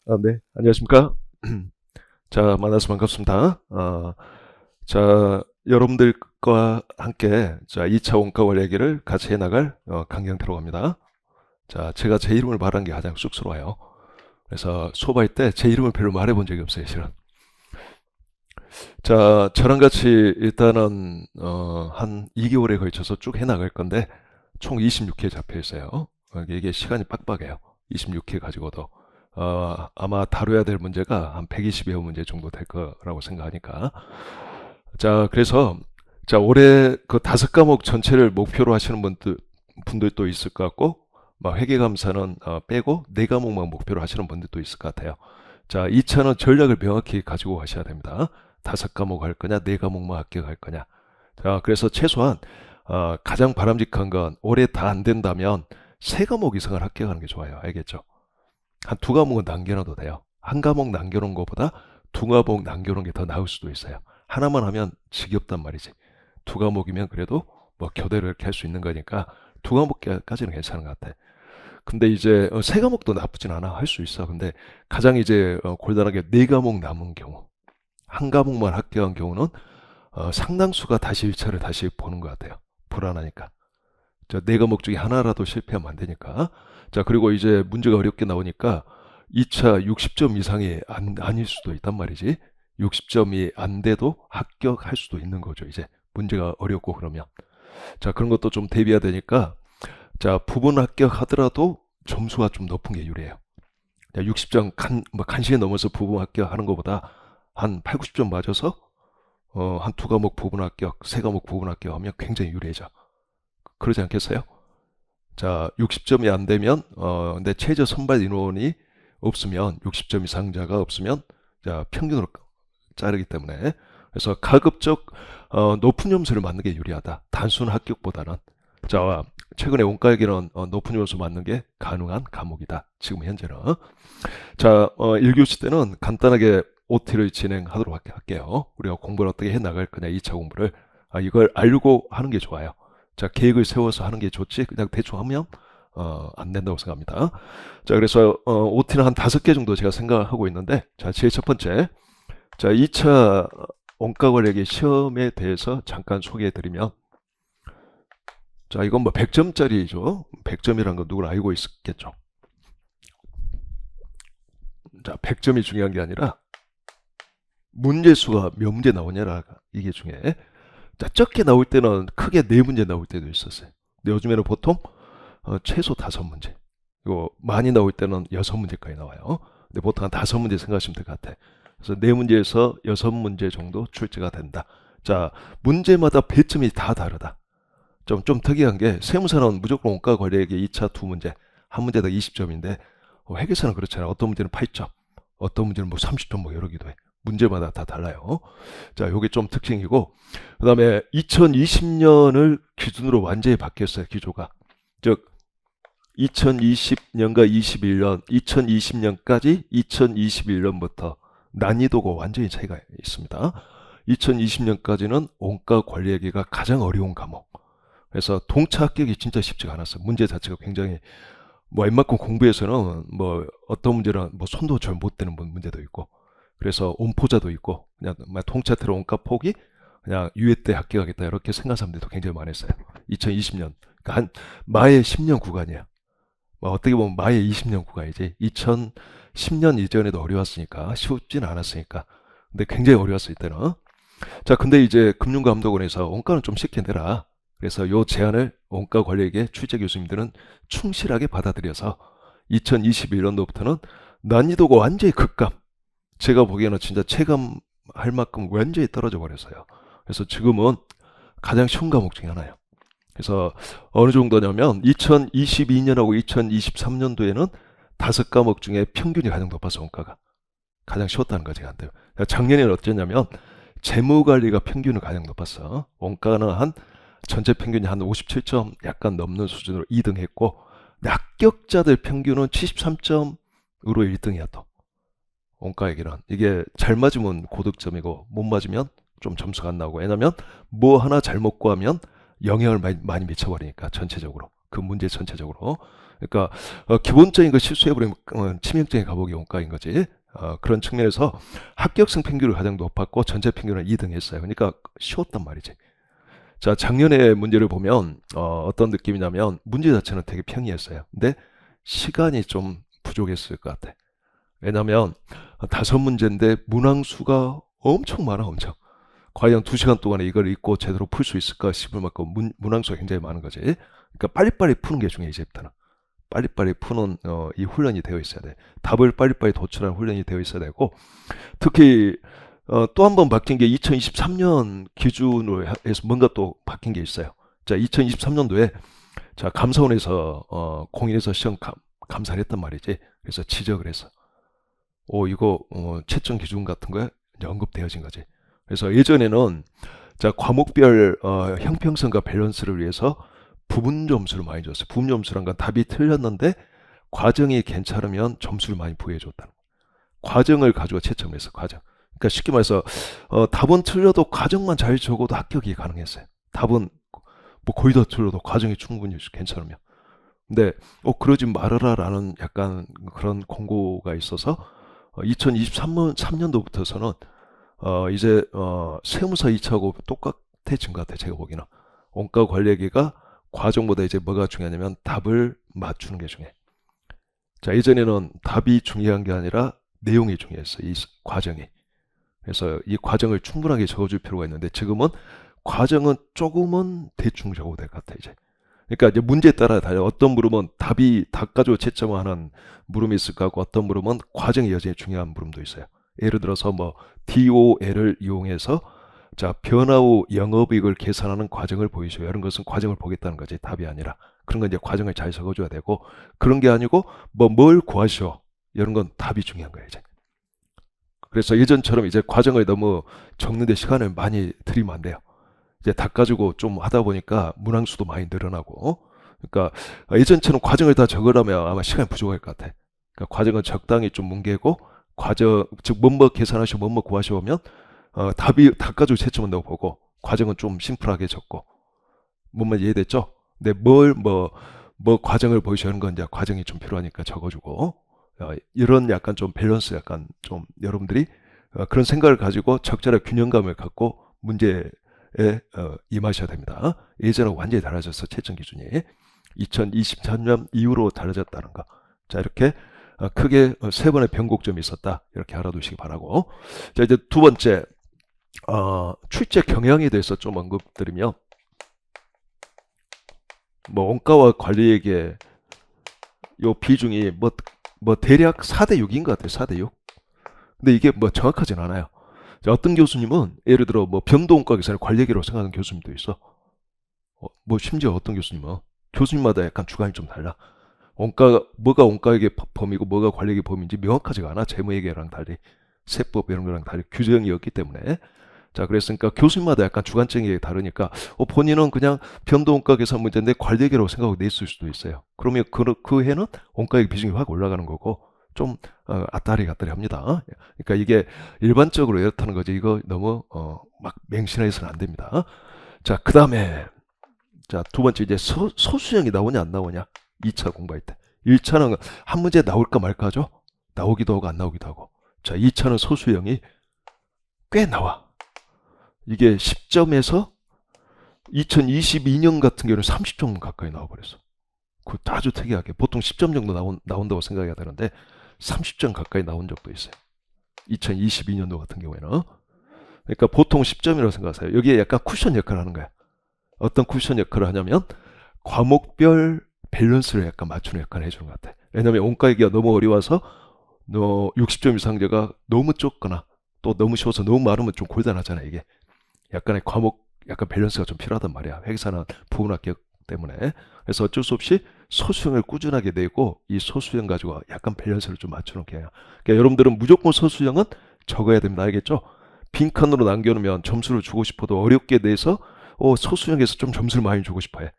네, 안녕하십니까? 자, 만나서 반갑습니다. 자, 여러분들과 함께 2차 원가월 얘기를 같이 해나갈 강경태로 갑니다. 자, 제가 제 이름을 말하는 게 가장 쑥스러워요. 그래서 수업할 때 제 이름을 별로 말해본 적이 없어요, 실은. 자, 저랑 같이 일단은 한 2개월에 걸쳐서 쭉 해나갈 건데 총 26회 잡혀 있어요. 이게 시간이 빡빡해요. 26회 가지고도. 아마 다뤄야 될 문제가 한 120여 문제 정도 될 거라고 생각하니까. 자, 그래서, 자, 올해 그 5과목 전체를 목표로 하시는 분들도 있을 것 같고, 막 회계감사는 빼고 4과목만 목표로 하시는 분들도 있을 것 같아요. 자, 2차는 전략을 명확히 가지고 가셔야 됩니다. 5과목 할 거냐, 4과목만 합격할 거냐. 자, 그래서 최소한 가장 바람직한 건 올해 다 안 된다면 3과목 이상을 합격하는 게 좋아요. 알겠죠? 한 2과목은 남겨놔도 돼요. 한 과목 남겨놓은 것보다 2과목 남겨놓은 게 더 나을 수도 있어요. 하나만 하면 지겹단 말이지. 2과목이면 그래도 뭐 교대로 이렇게 할 수 있는 거니까 2과목까지는 괜찮은 것 같아. 근데 이제 3과목도 나쁘진 않아. 할 수 있어. 근데 가장 이제 골단하게 4과목 남은 경우, 한 과목만 합격한 경우는 상당수가 다시 1차를 다시 보는 것 같아요. 불안하니까. 저 4과목 중에 하나라도 실패하면 안 되니까. 자, 그리고 이제 문제가 어렵게 나오니까 2차 60점 이상이 아닐 수도 있단 말이지. 60점이 안 돼도 합격할 수도 있는 거죠. 이제 문제가 어렵고 그러면. 자, 그런 것도 좀 대비해야 되니까. 자, 부분 합격하더라도 점수가 좀 높은 게 유리해요. 60점 간신히 넘어서 부분 합격하는 것보다 한 8, 90점 맞아서 한 2과목 부분 합격, 3과목 부분 합격하면 굉장히 유리해져. 그러지 않겠어요? 자, 60점이 안 되면 내 최저 선발 인원이 없으면 60점 이상자가 없으면 자, 평균으로 자르기 때문에 그래서 가급적 높은 점수를 맞는 게 유리하다. 단순 합격보다는. 자, 최근에 원가액에는 높은 점수 맞는 게 가능한 과목이다. 지금 현재는. 자, 1교시 때는 간단하게 OT를 진행하도록 할게요. 우리가 공부를 어떻게 해 나갈 거냐, 2차 공부를. 이걸 알고 하는 게 좋아요. 자, 계획을 세워서 하는 게 좋지, 그냥 대충 하면 안 된다고 생각합니다. 자, 그래서 OT는 한 5개 정도 제가 생각하고 있는데, 자, 제일 첫 번째. 자, 2차 원가 권역의 시험에 대해서 잠깐 소개해 드리면, 자, 이건 뭐 100점짜리죠. 100점이란 건 누구나 알고 있겠죠. 자, 100점이 중요한 게 아니라 문제 수가 몇 문제 나오냐라 이게 중요해. 자, 적게 나올 때는 크게 4문제 나올 때도 있었어요. 근데 요즘에는 보통 최소 5문제. 그리고 많이 나올 때는 6문제까지 나와요. 근데 보통 한 5문제 생각하시면 될 것 같아. 그래서 4문제에서 6문제 정도 출제가 된다. 자, 문제마다 배점이 다 다르다. 좀 특이한 게 세무사는 무조건 원가 거래액의 2차 2문제, 한 문제당 20점인데 회계사는 그렇잖아요. 어떤 문제는 8점, 어떤 문제는 뭐 30점 뭐 여러기도 해. 문제마다 다 달라요. 자, 요게 좀 특징이고, 그 다음에 2020년을 기준으로 완전히 바뀌었어요, 기조가. 즉, 2020년과 21년, 2020년까지 2021년부터 난이도가 완전히 차이가 있습니다. 2020년까지는 원가 관리하기가 가장 어려운 과목. 그래서 동차 합격이 진짜 쉽지가 않았어요. 문제 자체가 굉장히 뭐 웬만큼 공부에서는 뭐 어떤 문제는 뭐 손도 잘 못 대는 문제도 있고 그래서 온포자도 있고 그냥 통차 들어온 원가 폭이 그냥 유예 때 합격하겠다 이렇게 생각하는 사람들도 굉장히 많았어요. 2020년 그러니까 한 마의 10년 구간이야. 뭐 어떻게 보면 마의 20년 구간이지. 2010년 이전에도 어려웠으니까 쉽진 않았으니까 근데 굉장히 어려웠을 때는 자, 근데 이제 금융감독원에서 원가는 좀 쉽게 내라. 그래서 요 제안을 원가 관리에게 출제 교수님들은 충실하게 받아들여서 2021년도부터는 난이도가 완전히 급감. 제가 보기에는 진짜 체감할 만큼 완전히 떨어져 버렸어요. 그래서 지금은 가장 쉬운 과목 중에 하나예요. 그래서 어느 정도냐면 2022년하고 2023년도에는 5과목 중에 평균이 가장 높아서 원가가 가장 쉬웠다는 거지. 작년에는 어땠냐면 재무관리가 평균을 가장 높았어. 원가는 한 전체 평균이 한 57점 약간 넘는 수준으로 2등했고 합격자들 평균은 73점으로 1등이야 또. 원가 얘기는 이게 잘 맞으면 고득점이고 못 맞으면 좀 점수가 안 나오고 왜냐면 뭐 하나 잘못 구하면 영향을 많이 미쳐버리니까 전체적으로 그 문제 전체적으로. 그러니까 기본적인 거 실수해버리면 치명적인 감옥이 원가인 거지. 그런 측면에서 합격생 평균이 가장 높았고 전체 평균은 2등 했어요. 그러니까 쉬웠단 말이지. 자, 작년에 문제를 보면 어떤 느낌이냐면 문제 자체는 되게 평이했어요. 근데 시간이 좀 부족했을 것 같아. 왜냐면 5문제인데 문항수가 엄청 많아, 엄청. 과연 2시간 동안에 이걸 읽고 제대로 풀 수 있을까 싶을 만큼 문항수가 굉장히 많은 거지. 그러니까 빨리빨리 푸는 게 중요해, 이제부터는. 빨리빨리 푸는 이 훈련이 되어 있어야 돼. 답을 빨리빨리 도출하는 훈련이 되어 있어야 되고, 특히 또 한 번 바뀐 게 2023년 기준으로 해서 뭔가 또 바뀐 게 있어요. 자, 2023년도에 자, 감사원에서 공인해서 시험 감사를 했단 말이지. 그래서 지적을 했어. 이거 채점 기준 같은 거에 이제 언급되어진 거지. 그래서 예전에는 자, 과목별 형평성과 밸런스를 위해서 부분 점수를 많이 줬어요. 부분 점수란 건 답이 틀렸는데 과정이 괜찮으면 점수를 많이 부여해줬다는 거예요. 과정을 가지고 채점을 했어, 과정. 그러니까 쉽게 말해서 답은 틀려도 과정만 잘 적어도 합격이 가능했어요. 답은 뭐 거의 다 틀려도 과정이 충분히 괜찮으면. 근데 그러지 말아라라는 약간 그런 공고가 있어서 2023년도부터서는 이제 세무사 2차하고 똑같아진 것 같아, 제가 보기에는. 원가 관리계가 과정보다 이제 뭐가 중요하냐면 답을 맞추는 게 중요해. 자, 예전에는 답이 중요한 게 아니라 내용이 중요했어, 이 과정이. 그래서 이 과정을 충분하게 적어줄 필요가 있는데 지금은 과정은 조금은 대충 적어도 될 것 같아, 이제. 그러니까 이제 문제에 따라 달려. 어떤 물음은 답 가지고 채점하는 물음이 있을 것 같고, 어떤 물음은 과정이 여전히 중요한 물음도 있어요. 예를 들어서 뭐 DOL을 이용해서 자, 변화 후 영업이익을 계산하는 과정을 보이시오. 이런 것은 과정을 보겠다는 거지, 답이 아니라. 그런 건 이제 과정을 잘 적어줘야 되고, 그런 게 아니고 뭘 구하시오. 이런 건 답이 중요한 거예요, 이제. 그래서 예전처럼 이제 과정을 너무 적는데 시간을 많이 들이면 안 돼요. 이제 답 가지고 좀 하다 보니까 문항수도 많이 늘어나고. 그러니까 예전처럼 과정을 다 적으려면 아마 시간이 부족할 것 같아. 그러니까 과정은 적당히 좀 뭉개고, 과정 즉 뭐뭐 계산하시고 뭐뭐 구하시오면 답 가지고 채점한다고 보고, 과정은 좀 심플하게 적고. 뭔말 이해됐죠? 근데 뭐 과정을 보이시는 건 이제 과정이 좀 필요하니까 적어주고. 이런 약간 좀 밸런스, 약간 좀 여러분들이 그런 생각을 가지고 적절한 균형감을 갖고 문제에 임하셔야 됩니다. 예전하고 완전히 달라졌어, 채점 기준이. 2023년 이후로 달라졌다는 거. 자, 이렇게 크게 3번의 변곡점이 있었다, 이렇게 알아두시기 바라고. 자, 이제 두 번째, 출제 경향에 대해서 좀 언급드리면, 뭐 원가와 관리에게 요 비중이 뭐 대략 4대 6인 것 같아요. 4대 6. 근데 이게 뭐 정확하진 않아요. 자, 어떤 교수님은 예를 들어 뭐 변동원가 계산을 관리계로 생각하는 교수님도 있어. 뭐 심지어 어떤 교수님마다 약간 주관이 좀 달라. 뭐가 원가액의 범위고 뭐가 관리액의 범위인지 명확하지가 않아. 재무회계랑 달리, 세법 이런 거랑 달리 규정이 없기 때문에. 자, 그랬으니까 교수님마다 약간 주관적인 게 다르니까 본인은 그냥 변동원가 계산 문제인데 관리계로 생각하고 냈을 수도 있어요. 그러면 그 해는 원가액 비중이 확 올라가는 거고, 좀 아따리 갔다리 합니다. 그러니까 이게 일반적으로 이렇다는 거지, 이거 너무 막 맹신해서는 안 됩니다. 자, 그 다음에 자, 두 번째, 이제 소수형이 나오냐 안 나오냐, 2차 공부할 때. 1차는 한 문제 나올까 말까 하죠. 나오기도 하고 안 나오기도 하고. 자, 2차는 소수형이 꽤 나와. 이게 10점에서 2022년 같은 경우는 30점 가까이 나와버렸어. 그 아주 특이하게 보통 10점 정도 나온다고 생각해야 되는데 30점 가까이 나온 적도 있어요. 2022년도 같은 경우에는. 그러니까 보통 10점이라고 생각하세요. 여기에 약간 쿠션 역할을 하는 거야. 어떤 쿠션 역할을 하냐면 과목별 밸런스를 약간 맞추는 역할을 해주는 것 같아. 왜냐면 원가액이 너무 어려워서 60점 이상자가 너무 좁거나 또 너무 쉬워서 너무 많으면 좀 곤란하잖아, 이게. 약간의 과목, 약간 밸런스가 좀 필요하단 말이야, 회계사나 부문학교 때문에. 그래서 어쩔 수 없이 소수형을 꾸준하게 내고 이 소수형 가지고 약간 밸런스를 좀 맞추는 경향. 그러니까 여러분들은 무조건 소수형은 적어야 됩니다, 알겠죠? 빈칸으로 남겨놓으면 점수를 주고 싶어도 어렵게 내서 소수형에서 좀 점수를 많이 주고 싶어해.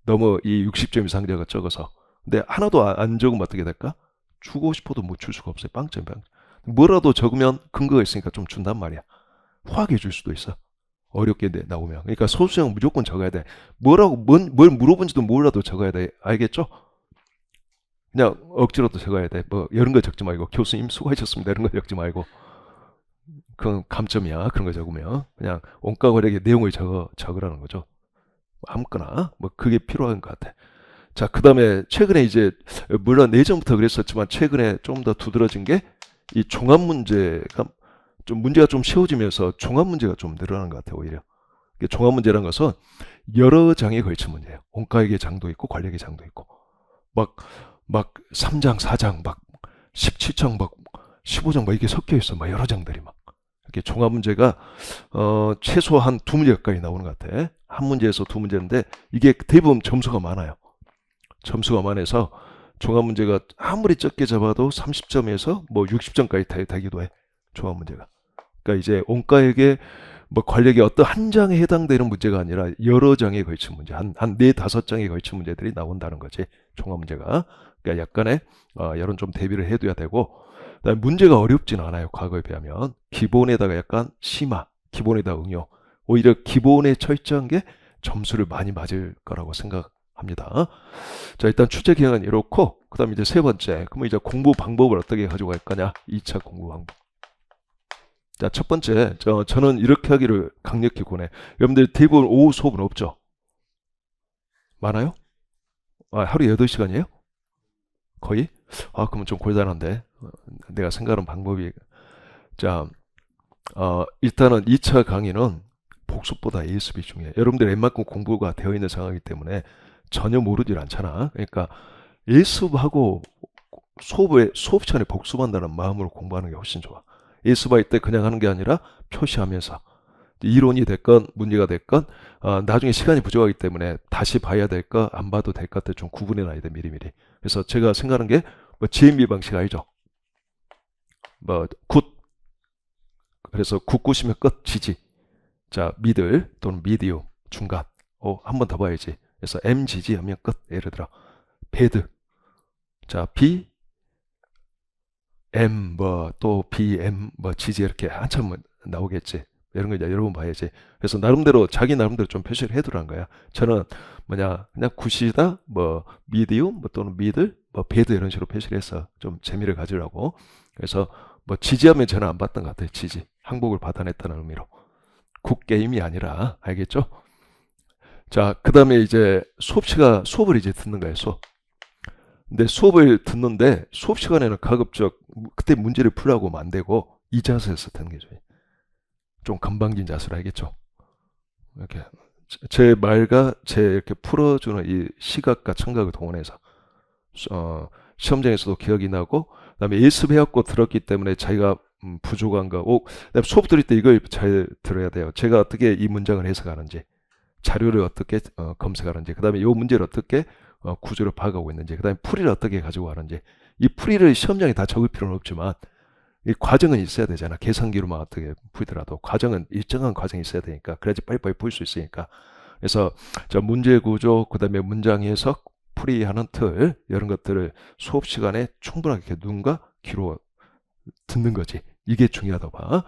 너무 이 60점 이상자가 적어서. 근데 하나도 안 적으면 어떻게 될까? 주고 싶어도 못 줄 수가 없어요. 빵점. 뭐라도 적으면 근거가 있으니까 좀 준단 말이야. 확 해줄 수도 있어. 어렵게 나오면. 그러니까 소수형 무조건 적어야 돼. 뭘 물어본지도 몰라도 적어야 돼. 알겠죠? 그냥 억지로도 적어야 돼. 뭐 이런 거 적지 말고 교수님 수고하셨습니다 이런 거 적지 말고. 그건 감점이야. 그런 거 적으면 그냥 원가 거래의 내용을 적으라는 거죠. 아무거나 뭐 그게 필요한 것 같아. 자, 그다음에 최근에 이제 물론 예전부터 그랬었지만 최근에 좀 더 두드러진 게 이 종합 문제가 좀 문제가 좀 쉬워지면서 종합 문제가 좀 늘어난 것 같아요. 오히려 종합 문제라는 것은 여러 장에 걸친 문제예요. 원가액의 장도 있고 관리액의 장도 있고 막 막 3장, 4장, 막 17장, 막 15장 막 이게 섞여 있어. 막 여러 장들이 막 이렇게 종합 문제가 최소한 두 문제 가까이 나오는 것 같아. 한 문제에서 두 문제인데 이게 대부분 점수가 많아요. 점수가 많아서 종합 문제가 아무리 적게 잡아도 30점에서 뭐 60점까지 되기도 해. 종합 문제가. 그러니까 이제 원가액의 뭐 관리액의 어떤 한 장에 해당되는 문제가 아니라 여러 장에 걸친 문제, 한 네 다섯 장에 걸친 문제들이 나온다는 거지. 종합 문제가. 그러니까 약간의 이런 좀 대비를 해둬야 되고, 그다음에 문제가 어렵진 않아요. 과거에 비하면 기본에다가 약간 심화, 기본에다 응용. 오히려 기본에 철저한 게 점수를 많이 맞을 거라고 생각합니다. 자, 일단 출제 기간은 이렇고, 그다음 이제 세 번째, 그러면 이제 공부 방법을 어떻게 가지고 갈 거냐? 2차 공부 방법. 자, 첫 번째, 저는 이렇게 하기를 강력히 권해. 여러분들 대부분 오후 수업은 없죠? 많아요? 하루 8시간이에요? 거의? 그러면 좀 곤란한데. 내가 생각하는 방법이. 자, 일단은 2차 강의는 복습보다 예습이 중요해요. 여러분들 웬만큼 공부가 되어 있는 상황이기 때문에 전혀 모르질 않잖아. 그러니까 예습하고 수업 시간에 복습한다는 마음으로 공부하는 게 훨씬 좋아. 예습할 때 그냥 하는 게 아니라 표시하면서 이론이 됐건 문제가 됐건 나중에 시간이 부족하기 때문에 다시 봐야 될 거 안 봐도 될 것 같아 좀 구분해 놔야 돼 미리미리. 그래서 제가 생각하는 게 뭐 GMB 방식 알죠? 뭐 굿, 그래서 굿 굿이면 끝, 지지. 자, 미들 또는 미디움 중간. 한 번 더 봐야지. 그래서 M 지지 하면 끝. 예를 들어 배드. 자, B M 뭐 또 B M 뭐 지지 이렇게 한참 나오겠지. 이런 거 이제 여러 번 봐야지. 그래서 나름대로 자기 나름대로 좀 표시를 해두란 거야. 저는 그냥 굿이다, 뭐 미디움, 뭐 또는 미들, 뭐 배드 이런 식으로 표시를 해서 좀 재미를 가지려고. 그래서 뭐 지지하면 저는 안 봤던 것 같아요. 지지. 항복을 받아냈다는 의미로. 굿 게임이 아니라 알겠죠? 자, 그다음에 이제 수업을 이제 듣는 거예요. 수업. 근데 수업을 듣는데 수업 시간에는 가급적 그때 문제를 풀라고 하면 안 되고 이 자세에서 듣는 게 좋아요. 좀 건방진 자세로 알겠죠? 이렇게 제 말과 제 이렇게 풀어주는 이 시각과 청각을 동원해서 시험장에서도 기억이 나고, 그다음에 예습해갖고 들었기 때문에 자기가 부족한 거, 그다음에 수업 들을 때 이걸 잘 들어야 돼요. 제가 어떻게 이 문장을 해석하는지, 자료를 어떻게 검색하는지, 그다음에 이 문제를 어떻게 구조를 파악하고 있는지, 그다음에 풀이를 어떻게 가지고 가는지. 이 풀이를 시험장에 다 적을 필요는 없지만 이 과정은 있어야 되잖아. 계산기로만 어떻게 풀더라도 과정은 일정한 과정이 있어야 되니까, 그래야지 빨리빨리 풀 수 있으니까. 그래서 저 문제 구조, 그다음에 문장 해석, 풀이하는 틀 이런 것들을 수업 시간에 충분하게 눈과 귀로 듣는 거지. 이게 중요하다고 봐.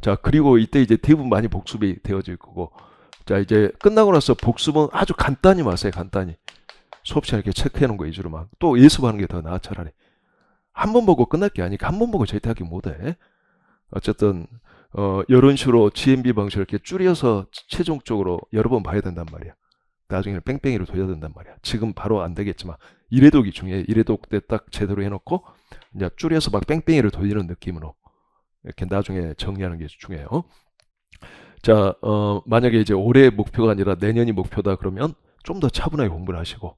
자, 그리고 이때 이제 대부분 많이 복습이 되어질 거고, 자, 이제 끝나고 나서 복습은 아주 간단히 마세요. 간단히 수업 시간에 이렇게 체크해 놓은 거 위주로만. 또 예습하는 게 더 나아. 차라리 한 번 보고 끝날 게 아니니까 한 번 보고 절대 하기 못해. 어쨌든 이런 식으로 GMB 방식을 이렇게 줄여서 최종적으로 여러 번 봐야 된단 말이야. 나중에는 뺑뺑이로 돌려야 된단 말이야. 지금 바로 안 되겠지만 이래독이 중요해. 이래독 때 딱 제대로 해놓고 이제 줄여서 막 뺑뺑이를 돌리는 느낌으로 이렇게 나중에 정리하는 게 중요해요. 자, 만약에 이제 올해 목표가 아니라 내년이 목표다 그러면 좀 더 차분하게 공부를 하시고,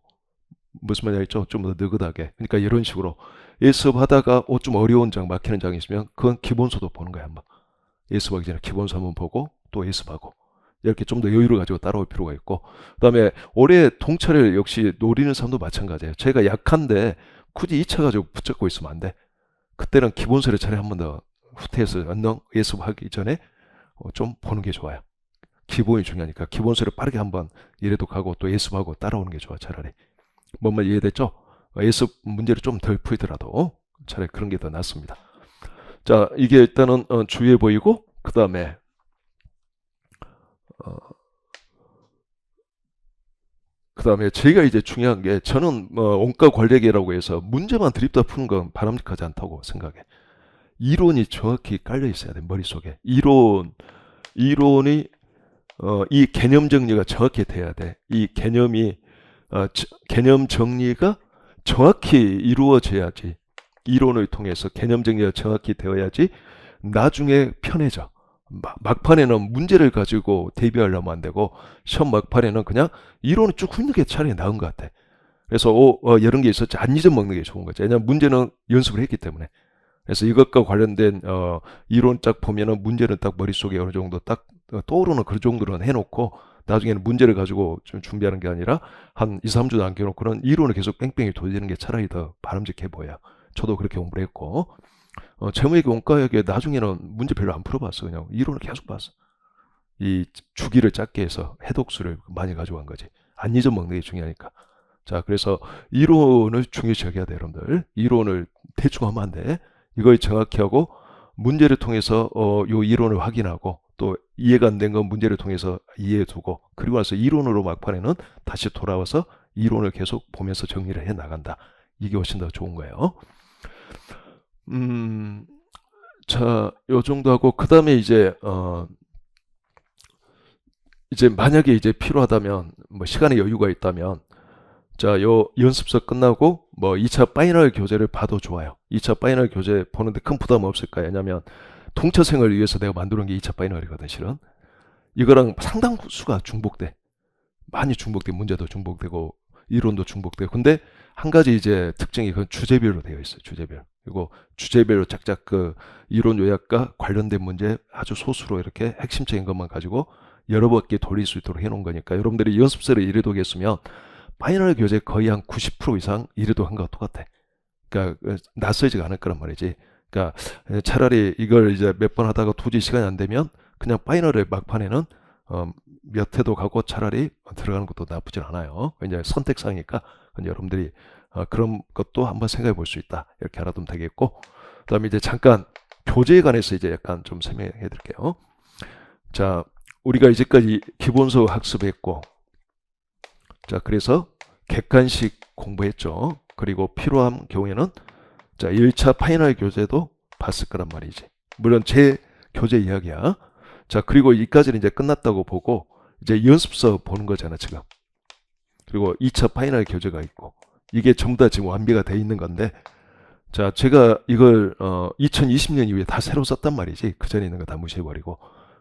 무슨 말인지 알죠? 좀 더 느긋하게. 그러니까 이런 식으로 예습하다가 좀 어려운 장, 막히는 장이 있으면 그건 기본서도 보는 거야. 한번 예습하기 전에 기본서 한번 보고 또 예습하고, 이렇게 좀 더 여유를 가지고 따라올 필요가 있고, 그다음에 올해 통찰을 역시 노리는 사람도 마찬가지예요. 제가 약한데 굳이 2차 가지고 붙잡고 있으면 안 돼. 그때는 기본서를 차라리 한 번 더 후퇴해서 언능 예습하기 전에 좀 보는 게 좋아요. 기본이 중요하니까 기본서를 빠르게 한번 이래도 가고 또 예습하고 따라오는 게 좋아. 차라리. 뭔 말 이해됐죠? 예습 문제를 좀 덜 풀더라도 차라리 그런 게 더 낫습니다. 자, 이게 일단은 주의해 보이고, 그 다음에 그다음에 제가 이제 중요한 게 저는 원가 관리학이라고 해서 문제만 드립다 푸는 건 바람직하지 않다고 생각해. 이론이 정확히 깔려 있어야 돼, 머릿속에. 이론이 이 개념 정리가 정확히 돼야 돼. 이 개념 정리가 정확히 이루어져야지. 이론을 통해서 개념 정리가 정확히 되어야지 나중에 편해져. 막판에는 문제를 가지고 대비하려면 안 되고 시험 막판에는 그냥 이론을 쭉 훑는 게 차라리 나은 것 같아. 그래서 이런 게 있었지 안 잊어먹는 게 좋은 거지. 왜냐하면 문제는 연습을 했기 때문에. 그래서 이것과 관련된 이론 딱 보면은 문제는 딱 머릿속에 어느 정도 딱 떠오르는 그 정도는 해놓고 나중에는 문제를 가지고 좀 준비하는 게 아니라 한 2, 3주 남겨놓고는 이론을 계속 뺑뺑이 돌리는 게 차라리 더 바람직해 보여. 저도 그렇게 공부를 했고 재무회계 원가회계 나중에는 문제 별로 안 풀어봤어. 그냥 이론을 계속 봤어. 이 주기를 짧게 해서 해독수를 많이 가져간 거지. 안 잊어먹는 게 중요하니까. 자, 그래서 이론을 중요시 여겨야 돼, 여러분들. 이론을 대충 하면 안 돼. 이걸 정확히 하고 문제를 통해서 요 이론을 확인하고 또 이해가 안 된 건 문제를 통해서 이해해 두고 그리고 나서 이론으로 막판에는 다시 돌아와서 이론을 계속 보면서 정리를 해 나간다. 이게 훨씬 더 좋은 거예요. 자, 요 정도 하고 그다음에 이제 만약에 이제 필요하다면 뭐 시간에 여유가 있다면 자, 요 연습서 끝나고 뭐 2차 파이널 교재를 봐도 좋아요. 2차 파이널 교재 보는데 큰 부담 없을 거예요. 왜냐면 동처생을 위해서 내가 만들어 놓은 게 2차 파이널이거든, 실은. 이거랑 상당수가 중복돼. 많이 중복돼. 문제도 중복되고 이론도 중복되고. 근데 한 가지 이제 특징이 그건 주제별로 되어 있어요. 주제별. 그리고 주제별로 짝짝 그 이론 요약과 관련된 문제 아주 소수로 이렇게 핵심적인 것만 가지고 여러 바퀴 돌릴 수 있도록 해놓은 거니까 여러분들이 연습서를 이래두겠으면 파이널 교재 거의 한 90% 이상 이래도 한 거와 똑같아. 그러니까 낯설지가 않을 거란 말이지. 그러니까 차라리 이걸 이제 몇 번 하다가 도저히 시간이 안 되면 그냥 파이널의 막판에는 몇 회도 가고 차라리 들어가는 것도 나쁘진 않아요. 왜냐하면 선택사니까 여러분들이 그런 것도 한번 생각해 볼 수 있다. 이렇게 알아두면 되겠고 그다음에 이제 잠깐 교재에 관해서 이제 약간 좀 설명해 드릴게요. 자, 우리가 이제까지 기본서 학습했고 자, 그래서 객관식 공부했죠. 그리고 필요한 경우에는 자, 1차 파이널 교재도 봤을 거란 말이지. 물론 제 교재 이야기야. 자, 그리고 이까지는 이제 끝났다고 보고 이제 연습서 보는 거잖아, 지금. 그리고 2차 파이널 교재가 있고 이게 전부 다 지금 완비가 돼 있는 건데 자, 제가 이걸 2020년 이후에 다 새로 썼단 말이지. 그 전에 있는 거 다 무시해버리고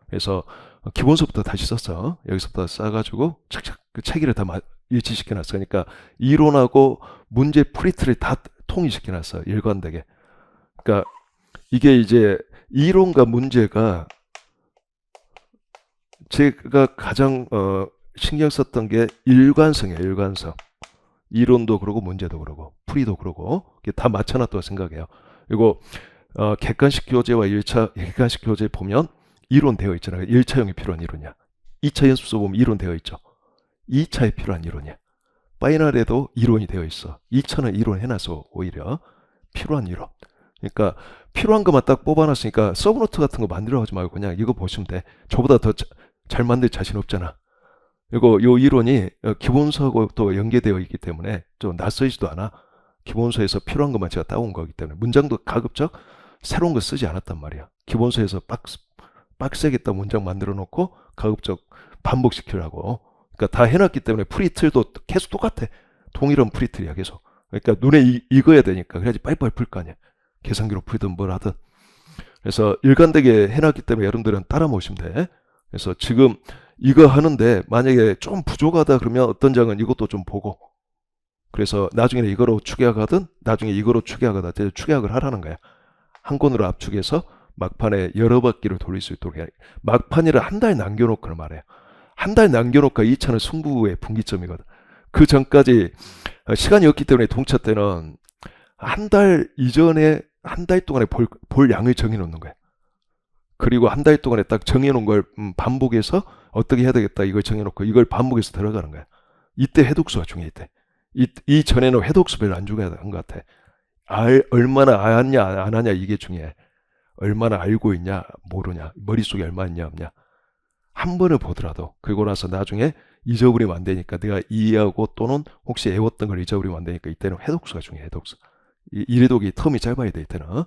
그래서 기본서부터 다시 썼어. 여기서부터 써가지고 착착 그 체계를 다 일치시켜놨어. 그러니까 이론하고 문제 프리트를 다 통일시켜놨어. 일관되게. 그러니까 이게 이제 이론과 문제가 제가 가장 신경 썼던 게 일관성이에요. 일관성. 이론도 그러고 문제도 그러고 풀이도 그러고 다 맞춰놨다고 생각해요. 그리고 객관식 교재와 1차 객관식 교재 보면 이론 되어 있잖아요. 1차형이 필요한 이론이야. 2차 연습서 보면 이론 되어 있죠. 2차에 필요한 이론이야. 파이널에도 이론이 되어 있어. 2차는 이론 해놔서 오히려 필요한 이론. 그러니까 필요한 것만 딱 뽑아놨으니까 서브노트 같은 거 만들어 하지 말고 그냥 이거 보시면 돼. 저보다 더 잘 만들 자신 없잖아. 그리고 요 이론이 기본서하고 또 연계되어 있기 때문에 좀 낯설지도 않아. 기본서에서 필요한 것만 제가 따온 거기 때문에 문장도 가급적 새로운 거 쓰지 않았단 말이야. 기본서에서 빡세게 딱 문장 만들어 놓고 가급적 반복시키려고. 그러니까 다 해놨기 때문에 프리틀도 계속 똑같아. 동일한 프리틀이야 계속. 그러니까 눈에 익어야 되니까 그래야지 빨리빨리 풀 거 아니야. 계산기로 풀든 뭘 하든. 그래서 일관되게 해놨기 때문에 여러분들은 따라 모시면 돼. 그래서 지금 이거 하는데 만약에 좀 부족하다 그러면 어떤 장은 이것도 좀 보고 그래서 나중에는 이거로 축약하든 나중에 이거로 축약하든 축약을 하라는 거야. 한 권으로 압축해서 막판에 여러 바퀴를 돌릴 수 있도록 해야 돼. 막판이라 한 달 남겨놓고 말해요. 한 달 남겨놓고 2차는 승부의 분기점이거든. 그 전까지 시간이 없기 때문에 동차 때는 한 달 이전에 한 달 동안에 볼 양을 정해놓는 거야. 그리고 한 달 동안에 딱 정해놓은 걸 반복해서 어떻게 해야 되겠다 이걸 정해놓고 이걸 반복해서 들어가는 거야. 이때 해독수가 중요해. 이때. 이 전에는 해독수 별로 안 중요한 것 같아. 얼마나 아냐 안 하냐 이게 중요해. 얼마나 알고 있냐 모르냐 머릿속에 얼마 있냐 없냐. 한 번을 보더라도 그리고 나서 나중에 잊어버리면 안 되니까 내가 이해하고 또는 혹시 외웠던 걸 잊어버리면 안 되니까 이때는 해독수가 중요해. 해독수. 이래독이 텀이 짧아야 돼 이때는.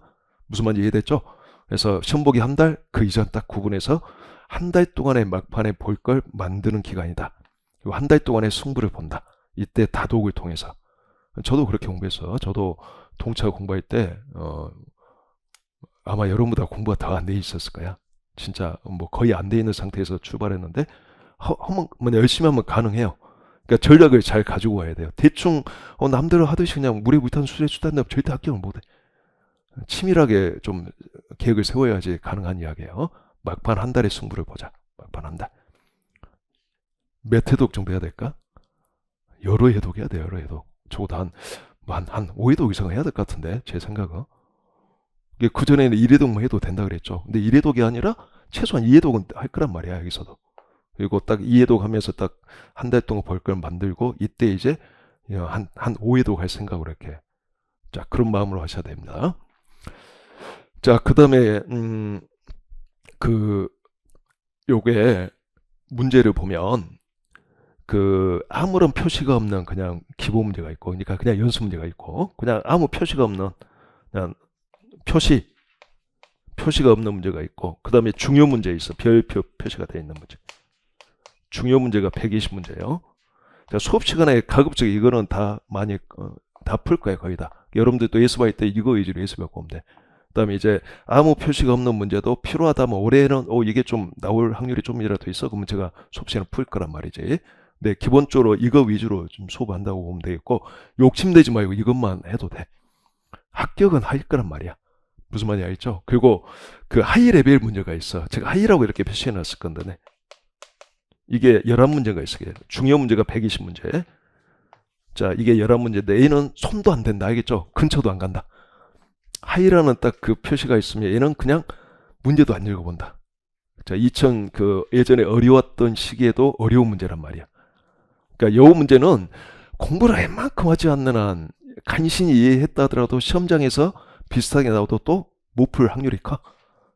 무슨 말인지 이해됐죠? 그래서 시험 보기 한 달 그 이전 딱 구분해서 한 달 동안에 막판에 볼 걸 만드는 기간이다. 그리고 한 달 동안에 승부를 본다. 이때 다독을 통해서. 저도 그렇게 공부했어요. 저도 동차 공부할 때 아마 여러분보다 공부가 더 안 돼 있었을 거야. 진짜 뭐 거의 안 돼 있는 상태에서 출발했는데 한번 열심히 하면 가능해요. 그러니까 전략을 잘 가지고 와야 돼요. 대충 남대로 하듯이 그냥 물에 불탄 수레 수단면 절대 합격을 못해. 치밀하게 좀 계획을 세워야지 가능한 이야기예요. 막판 한 달의 승부를 보자. 막판 한 달. 몇 회독 정도 해야 될까? 여러 회독 해야 돼요. 여러 회독. 적어도 한 5회독 이상 해야 될 것 같은데 제 생각은. 그전에는 1회독만 해도 된다 그랬죠. 근데 1회독이 아니라 최소한 2회독은 할 거란 말이야 여기서도. 그리고 딱 2회독 하면서 딱 한 달 동안 볼 걸 만들고 이때 이제 한 5회독 할 생각으로 이렇게. 자, 그런 마음으로 하셔야 됩니다. 자, 그 다음에 요게 문제를 보면 아무런 표시가 없는 그냥 기본 문제가 있고, 그러니까 그냥 연습 문제가 있고, 그냥 아무 표시가 없는 그냥 표시가 없는 문제가 있고, 그 다음에 중요 문제 있어. 별표 표시가 되어 있는 문제. 중요 문제가 120문제예요. 수업 시간에 가급적 이거는 다 많이 다 풀 거예요. 거의 다. 여러분들도 예습할 때 이거 위주로 예습하고 오면 돼. 그 다음에 이제 아무 표시가 없는 문제도 필요하다면 올해는 이게 좀 나올 확률이 좀이라도 있어. 그러면 제가 수업 시간에 풀 거란 말이지. 네, 기본적으로 이거 위주로 좀 수업한다고 보면 되겠고, 욕심내지 말고 이것만 해도 돼. 합격은 할 거란 말이야. 무슨 말인지 알죠? 그리고 그 하이 레벨 문제가 있어. 제가 하이라고 이렇게 표시해 놨을 건데, 이게 11문제가 있어요. 중요 문제가 120문제. 자, 이게 11문제인데 얘는 손도 안 댄다. 알겠죠? 근처도 안 간다. 하이라는 딱 그 표시가 있으면 얘는 그냥 문제도 안 읽어본다. 자, 예전에 어려웠던 시기에도 어려운 문제란 말이야. 그러니까 요 문제는 공부를 웬만큼 하지 않는 한 간신히 이해했다 하더라도 시험장에서 비슷하게 나와도 또 못 풀 확률이 커.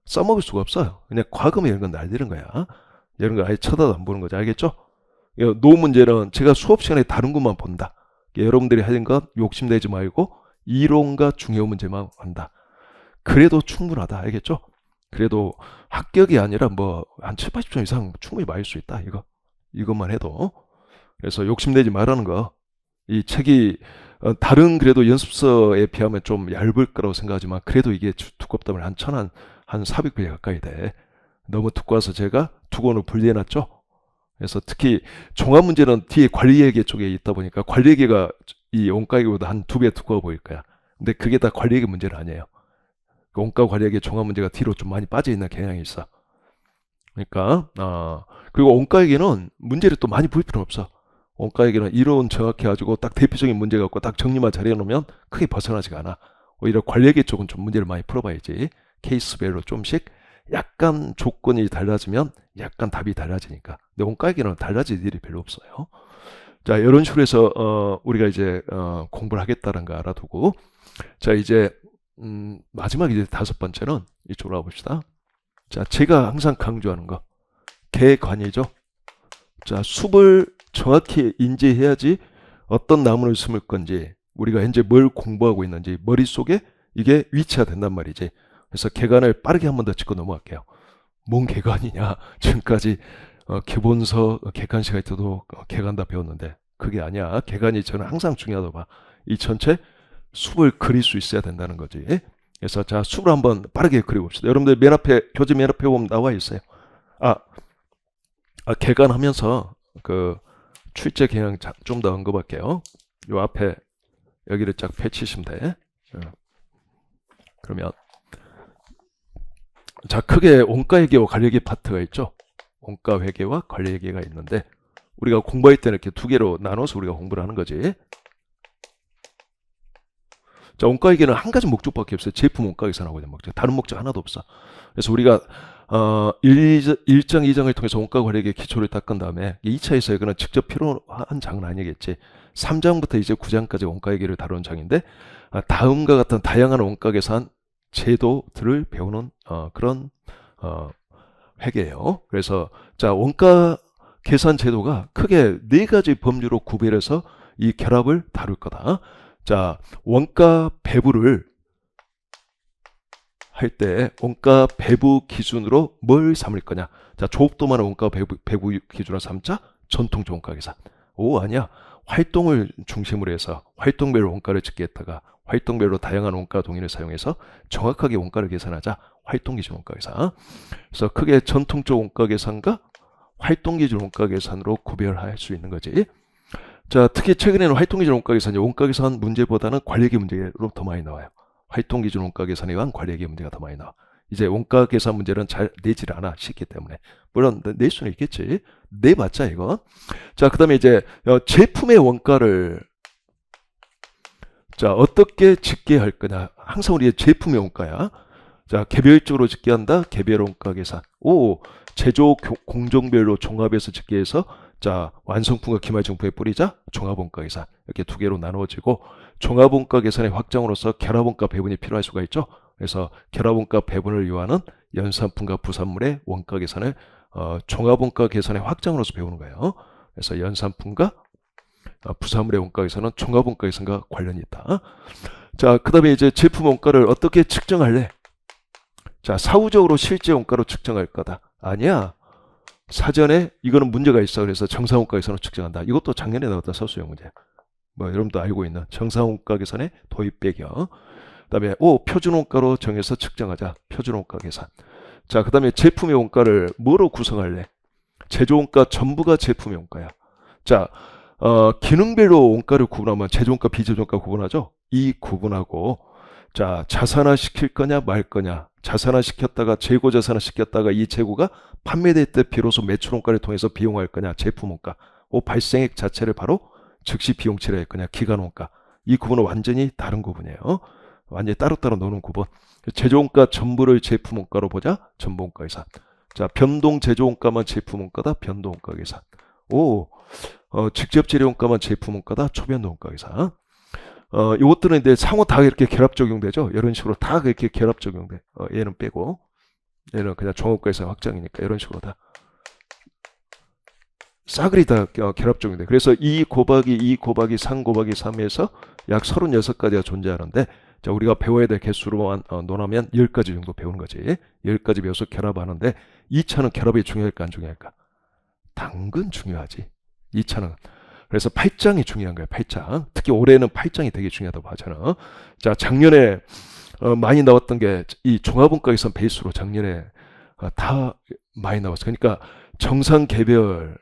써먹을 수가 없어요. 그냥 과금에 이런 건 날리는 거야. 이런 거 아예 쳐다도 안 보는 거죠. 알겠죠? 노 문제는 제가 수업 시간에 다른 것만 본다. 여러분들이 하는 건 욕심내지 말고 이론과 중요 문제만 한다. 그래도 충분하다. 알겠죠? 그래도 합격이 아니라 한 7, 80점 이상 충분히 맞을 수 있다. 이것만 해도. 그래서 욕심내지 말라는 거. 이 책이 다른 그래도 연습서에 비하면 좀 얇을 거라고 생각하지만 그래도 이게 두껍다면 한 400페이지 가까이 돼. 너무 두꺼워서 제가 두 권을 분리해놨죠. 그래서 특히 종합 문제는 뒤에 관리회계 쪽에 있다 보니까 관리회계가 이 원가회계보다 한 2배 두꺼워 보일 거야. 근데 그게 다 관리회계 문제는 아니에요. 원가 관리회계 종합 문제가 뒤로 좀 많이 빠져 있는 경향이 있어. 그러니까 그리고 원가회계는 문제를 또 많이 볼 필요는 없어. 원가회계는 이론 정확히 가지고 딱 대표적인 문제 갖고 딱 정리만 잘해 놓으면 크게 벗어나지가 않아. 오히려 관리회계 쪽은 좀 문제를 많이 풀어봐야지. 케이스별로 좀씩 약간 조건이 달라지면 약간 답이 달라지니까. 근데 원가회계는 달라질 일이 별로 없어요. 자, 이런 식으로 해서 우리가 이제 공부를 하겠다는 거 알아두고, 자, 이제 마지막 이제 5번째는 이쪽으로 와봅시다. 자, 제가 항상 강조하는 거 개관이죠. 자, 숲을 정확히 인지해야지 어떤 나무를 심을 건지, 우리가 현재 뭘 공부하고 있는지 머릿속에 이게 위치가 된단 말이지. 그래서 개관을 빠르게 한 번 더 짚고 넘어갈게요. 뭔 개관이냐? 지금까지 기본서 개관 시간에 때도 개관 다 배웠는데 그게 아니야. 개관이 저는 항상 중요하다고 봐. 이 전체 숲을 그릴 수 있어야 된다는 거지. 그래서 자, 숲을 한번 빠르게 그려봅시다. 여러분들 교재 맨 앞에 보면 나와 있어요. 개관하면서 그 출제 경향 좀 더 언급할게요. 요 앞에 여기를 쫙 펼치시면 돼. 그러면 자, 크게 원가회계와 관리회계 파트가 있죠. 원가회계와 관리회계가 있는데 우리가 공부할 때는 이렇게 두 개로 나눠서 우리가 공부를 하는 거지. 자, 원가회계는 한 가지 목적밖에 없어요. 제품 원가 계산하고 있는 목적. 다른 목적 하나도 없어. 그래서 우리가 1장, 2장을 통해서 원가 관리회계 기초를 닦은 다음에 2차에서 이거는 직접 필요한 장은 아니겠지. 3장부터 이제 9장까지 원가회계를 다루는 장인데 다음과 같은 다양한 원가 계산 제도들을 배우는 그런 회계예요. 그래서 자, 원가 계산 제도가 크게 네 가지 범주로 구별해서 이 결합을 다룰 거다. 자, 원가 배분을 할 때 원가 배부 기준으로 뭘 삼을 거냐? 자, 조업도 많은 원가 배부 기준으로 삼자? 전통적 원가 계산. 오, 아니야. 활동을 중심으로 해서 활동별로 원가를 집계했다가 활동별로 다양한 원가 동인을 사용해서 정확하게 원가를 계산하자. 활동 기준 원가 계산. 그래서 크게 전통적 원가 계산과 활동 기준 원가 계산으로 구별할 수 있는 거지. 자, 특히 최근에는 활동 기준 원가 계산이 원가 계산 문제보다는 관리계 문제로 더 많이 나와요. 활동 기준 원가 계산에 의한 관리계 문제가 더 많이 나와. 이제 원가 계산 문제는 잘 내질 않아, 쉽기 때문에. 물론 낼 수는 있겠지. 내봤자 이거. 자, 그 다음에 이제 제품의 원가를 자, 어떻게 집계할 거냐. 항상 우리의 제품의 원가야. 자, 개별적으로 집계한다. 개별 원가 계산. 오, 제조 공정별로 종합해서 집계해서 자, 완성품과 기말정품에 뿌리자. 종합원가 계산. 이렇게 두 개로 나누어지고 종합원가 계산의 확장으로서 결합원가 배분이 필요할 수가 있죠. 그래서 결합원가 배분을 요하는 연산품과 부산물의 원가 계산을 종합원가 계산의 확장으로서 배우는 거예요. 그래서 연산품과 부산물의 원가 계산은 종합원가 계산과 관련이 있다. 자, 그 다음에 이제 제품 원가를 어떻게 측정할래? 자, 사후적으로 실제 원가로 측정할 거다. 아니야. 사전에 이거는 문제가 있어. 그래서 정상원가 계산으로 측정한다. 이것도 작년에 나왔던 서술형 문제. 뭐 여러분도 알고 있는 정상원가 계산의 도입 배경. 그다음에 표준원가로 정해서 측정하자. 표준원가 계산. 자, 그다음에 제품의 원가를 뭐로 구성할래? 제조원가 전부가 제품의 원가야. 자, 기능별로 원가를 구분하면 제조원가, 비제조원가 구분하죠. 이 구분하고 자, 자산화 시킬 거냐 말 거냐. 자산화 시켰다가 재고 자산화 시켰다가 이 재고가 판매될 때 비로소 매출원가를 통해서 비용할 거냐. 제품원가. 발생액 자체를 바로 즉시 비용 치료할 거냐. 기간원가. 이 구분은 완전히 다른 구분이에요. 완전히 따로따로 노는 구분. 제조원가 전부를 제품원가로 보자. 전부원가 계산. 자, 변동 제조원가만 제품원가다. 변동원가 계산. 직접 재료원가만 제품원가다. 초변동원가 계산. 요것들은 이제 상호 다 이렇게 결합 적용되죠. 이런 식으로 다 이렇게 결합 적용돼. 얘는 빼고 얘는 그냥 종합가에서 확장이니까 이런 식으로 다 싸그리 다 결합 적용돼. 그래서 2 곱하기 3 곱하기 3에서 약 36가지가 존재하는데 자, 우리가 배워야 될 개수로만 논하면 10가지 정도 배우는 거지. 10가지 배워서 결합하는데 2차는 결합이 중요할까 안 중요할까? 당근 중요하지. 2차는. 그래서 8장이 중요한 거야. 8장. 특히 올해는 8장이 되게 중요하다고 하잖아. 자, 작년에 많이 나왔던 게 이 종합원가 계산 베이스로 작년에 다 많이 나왔어. 그러니까 정상 개별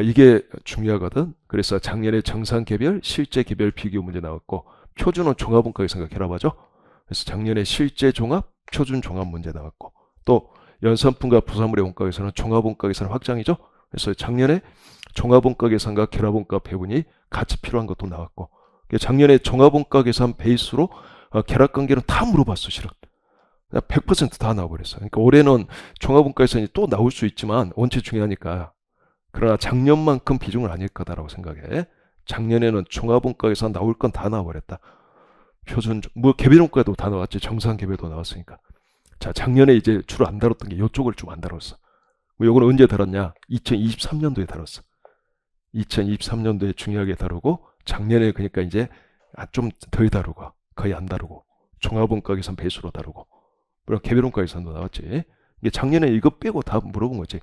이게 중요하거든. 그래서 작년에 정상 개별, 실제 개별 비교 문제 나왔고 표준은 종합원가 계산과 결합하죠. 그래서 작년에 실제 종합, 표준 종합 문제 나왔고 또 연산품과 부산물의 원가 계산은 종합원가 계산 확장이죠. 그래서 작년에 종합원가 계산과 결합원가 배분이 같이 필요한 것도 나왔고 작년에 종합원가 계산 베이스로 결합관계는 다 물어봤어. 실은 100%다 나와버렸어. 그러니까 올해는 종합원가 계산이 또 나올 수 있지만 원체 중요하니까 그러나 작년만큼 비중은 아닐 거다라고 생각해. 작년에는 종합원가 계산 나올 건 다 나와버렸다. 표준 뭐 개별원가도 다 나왔지. 정상 개별도 나왔으니까. 자, 작년에 이제 주로 안 다뤘던 게 이쪽을 좀 안 다뤘어. 요건 언제 다뤘냐? 2023년도에 다뤘어. 2023년도에 중요하게 다루고 작년에 그러니까 이제 좀 덜 다루고 거의 안 다루고 종합원가 계산 베이스로 다루고 물론 개별원가 계산도 나왔지. 이게 작년에 이거 빼고 다 물어본 거지.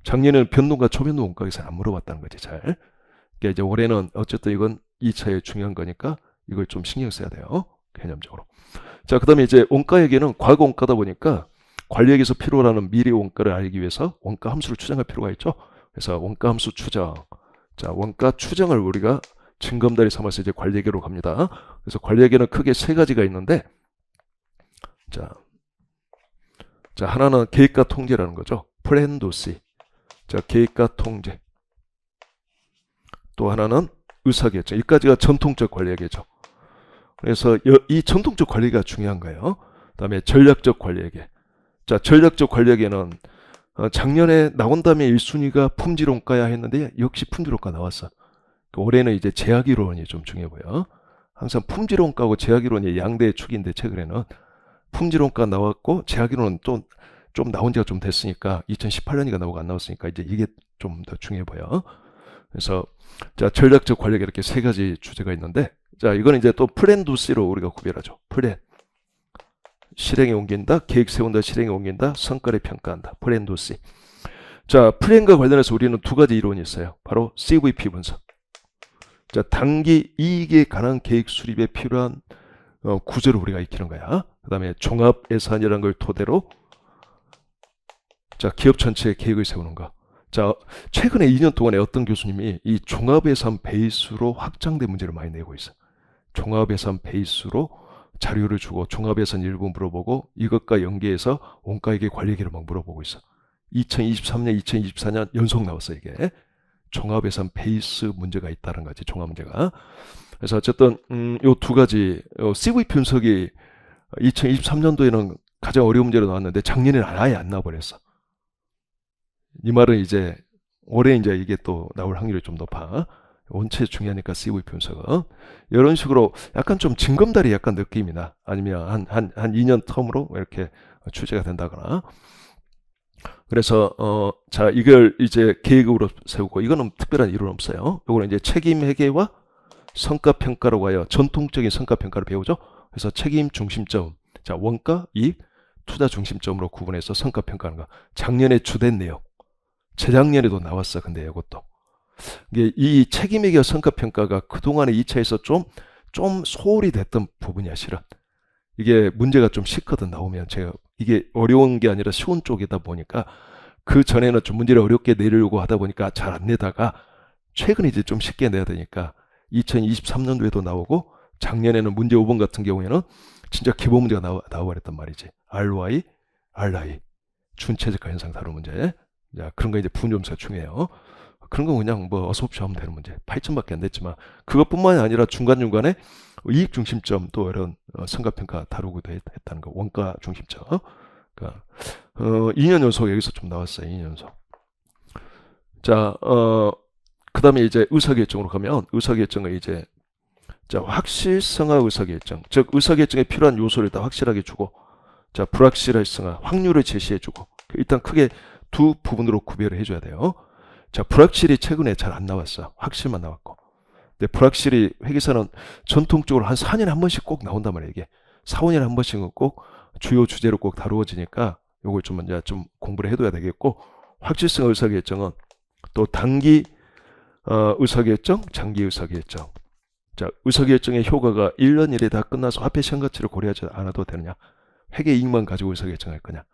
작년에는 변동과 초변동 원가 계산 안 물어봤다는 거지. 잘. 그러니까 이제 올해는 어쨌든 이건 2차에 중요한 거니까 이걸 좀 신경 써야 돼요. 개념적으로. 자, 그 다음에 이제 원가에게는 과거 원가다 보니까 관리에게서 필요로 하는 미래 원가를 알기 위해서 원가 함수를 추정할 필요가 있죠. 그래서 원가 함수 추정. 자, 원가 추정을 우리가 징검다리 삼아서 이제 관리에게로 갑니다. 그래서 관리에게는 크게 세 가지가 있는데, 자, 하나는 계획과 통제라는 거죠. 플랜도시. 자, 계획과 통제. 또 하나는 의사결정. 여기까지가 전통적 관리에게죠. 그래서 이 전통적 관리가 중요한 거예요. 그 다음에 전략적 관리에게. 자, 전략적 관리에게는 작년에 나온 다음에 1순위가 품질원가야 했는데 역시 품질원가 나왔어. 올해는 이제 제약이론이 좀 중요해 보여. 항상 품질원가하고 제약이론이 양대의 축인데 최근에는 품질원가 나왔고 제약이론은 또 좀 나온 지가 좀 됐으니까 2018년이가 나오고 안 나왔으니까 이제 이게 좀 더 중요해 보여. 그래서 자, 전략적 관리가 이렇게 세 가지 주제가 있는데, 자, 이거는 이제 또 플랜 두 C로 우리가 구별하죠. 플랜. 실행에 옮긴다, 계획 세운다, 실행에 옮긴다, 성과를 평가한다. 플랜 두 C. 자, 플랜과 관련해서 우리는 두 가지 이론이 있어요. 바로 CVP 분석. 자, 단기 이익에 관한 계획 수립에 필요한 구조를 우리가 익히는 거야. 그 다음에 종합 예산이라는 걸 토대로 자, 기업 전체의 계획을 세우는 거. 자, 최근에 2년 동안에 어떤 교수님이 이 종합예산 베이스로 확장된 문제를 많이 내고 있어요. 종합예산 베이스로 자료를 주고 종합예산 일부 물어보고 이것과 연계해서 원가회계 관리계를 막 물어보고 있어. 2023년, 2024년 연속 나왔어 이게. 종합예산 베이스 문제가 있다는 거지, 종합 문제가. 그래서 어쨌든 요 두 가지 CV 분석이 2023년도에는 가장 어려운 문제로 나왔는데 작년에는 아예 안 나와버렸어. 이 말은 이제 올해 이제 이게 또 나올 확률이 좀 높아. 원체 중요하니까 CV 분석은 이런 식으로 약간 좀 징검다리 약간 느낌이나 아니면 한 2년 텀으로 이렇게 출제가 된다거나. 그래서 자, 이걸 이제 계획으로 세우고 이거는 특별한 이론 없어요. 이거는 이제 책임 회계와 성과 평가라고 하여 전통적인 성과 평가를 배우죠. 그래서 책임 중심점, 자, 원가, 이익, 투자 중심점으로 구분해서 성과 평가하는 거. 작년에 주된 내용. 재작년에도 나왔어. 근데 이것도 이게 이 책임회계 성과평가가 그동안에 2차에서 좀 소홀히 됐던 부분이야. 실은 이게 문제가 좀 쉽거든. 나오면 제가 이게 어려운 게 아니라 쉬운 쪽이다 보니까 그 전에는 좀 문제를 어렵게 내려고 하다 보니까 잘 안 내다가 최근에 이제 좀 쉽게 내야 되니까 2023년도에도 나오고 작년에는 문제 5번 같은 경우에는 진짜 기본 문제가 나와버렸단 말이지. RY, RI 준체적화 현상 다루는 문제. 자, 그런 거 이제 분점수가 중요해요. 그런 거 그냥 뭐 어서옵쇼 하면 되는 문제. 8점밖에 안 됐지만 그것뿐만이 아니라 중간중간에 이익 중심점 또 이런 성과평가 다루기도 했다는 거. 원가 중심점. 그러니까 2년 연속 여기서 좀 나왔어요. 2년 연속. 자, 그 다음에 이제 의사결정으로 가면 의사결정을 이제 자, 확실성화 의사결정. 즉 의사결정에 필요한 요소를 다 확실하게 주고 자, 불확실성화 확률을 제시해주고 일단 크게 두 부분으로 구별을 해줘야 돼요. 자, 불확실이 최근에 잘 안 나왔어. 확실만 나왔고. 근데 불확실이 회계사는 전통적으로 한 4년에 한 번씩 꼭 나온단 말이에요. 이게 4, 5년에 한 번씩은 꼭 주요 주제로 꼭 다루어지니까 요걸 좀 먼저 좀 공부를 해둬야 되겠고, 확실성 의사결정은 또 단기 의사결정, 장기 의사결정. 자, 의사결정의 효과가 1년 이내 다 끝나서 화폐 시험 가치를 고려하지 않아도 되느냐? 회계 이익만 가지고 의사결정할 거냐?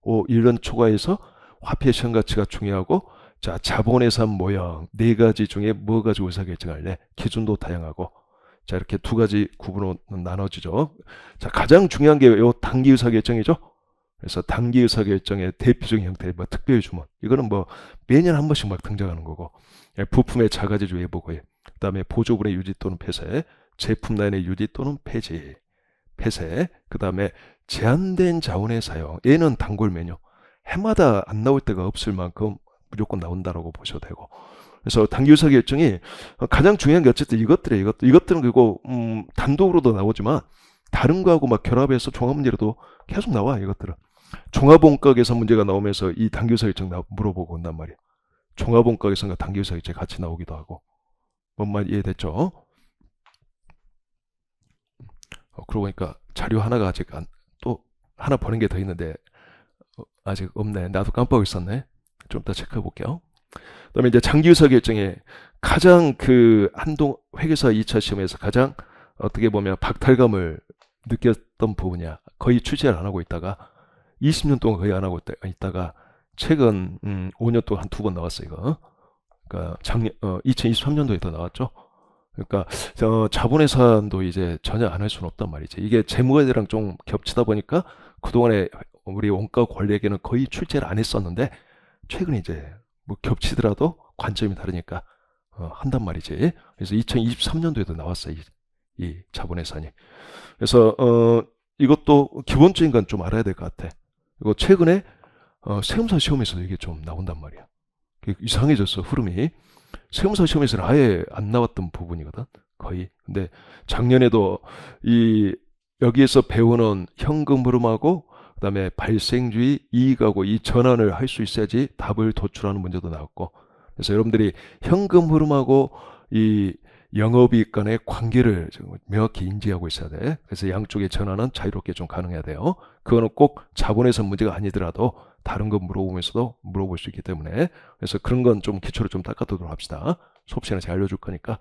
1년 초과해서 화폐 시험 가치가 중요하고, 자, 자본예산 모형 4가지 중에 뭐 가지고 의사결정할래? 기준도 다양하고. 자, 이렇게 두 가지 구분으로 나눠지죠. 자, 가장 중요한 게 요 단기 의사결정이죠. 그래서 단기 의사결정의 대표적인 형태, 뭐 특별주문. 이거는 뭐 매년 한 번씩 막 등장하는 거고. 부품의 자가제조 외부 고입, 그 다음에 보조분의 유지 또는 폐쇄, 제품 라인의 유지 또는 폐쇄, 그 다음에 제한된 자원의 사용. 얘는 단골 메뉴. 해마다 안 나올 때가 없을 만큼 무조건 나온다라고 보셔도 되고. 그래서 단기 의사결정이 가장 중요한 게 어쨌든 이것들이에요. 이것들은 그리고 단독으로도 나오지만 다른 거하고 막 결합해서 종합 문제로도 계속 나와. 이것들은 종합원가 계산 문제가 나오면서 이 단기 의사결정 물어보고 온단 말이에요. 종합원가 계산과 단기 의사결정 같이 나오기도 하고. 뭔 말 이해됐죠? 그러고 보니까 자료 하나가 아직 또 하나 보낸 게 더 있는데 아직 없네. 나도 깜빡 있었네. 좀 이따 체크해 볼게요. 그다음에 이제 장기 의사결정에 가장 한동 회계사 2차 시험에서 가장 어떻게 보면 박탈감을 느꼈던 부분이야. 거의 출제를 안 하고 있다가 20년 동안 거의 안 하고 있다가 최근 5년 동안 한 2번 나왔어 이거. 그러니까 작년 2023년도에 더 나왔죠. 그러니까 자본예산도 이제 전혀 안 할 수는 없단 말이지. 이게 재무관리랑 좀 겹치다 보니까 그동안에 우리 원가 관리에게는 거의 출제를 안 했었는데 최근에 이제 뭐 겹치더라도 관점이 다르니까 한단 말이지. 그래서 2023년도에도 나왔어요. 이 자본예산이. 그래서 이것도 기본적인 건 좀 알아야 될 것 같아. 이거 최근에 세무사 시험에서도 이게 좀 나온단 말이야. 이상해졌어 흐름이. 세무사 시험에서는 아예 안 나왔던 부분이거든 거의. 근데 작년에도 여기에서 배우는 현금 흐름하고 그다음에 발생주의, 이익하고 이 전환을 할 수 있어야지 답을 도출하는 문제도 나왔고. 그래서 여러분들이 현금 흐름하고 이 영업이익 간의 관계를 명확히 인지하고 있어야 돼. 그래서 양쪽의 전환은 자유롭게 좀 가능해야 돼요. 그거는 꼭 자본에서 문제가 아니더라도 다른 거 물어보면서도 물어볼 수 있기 때문에, 그래서 그런 건 좀 기초를 좀 닦아두도록 합시다. 수업 시간에 제가 알려줄 거니까.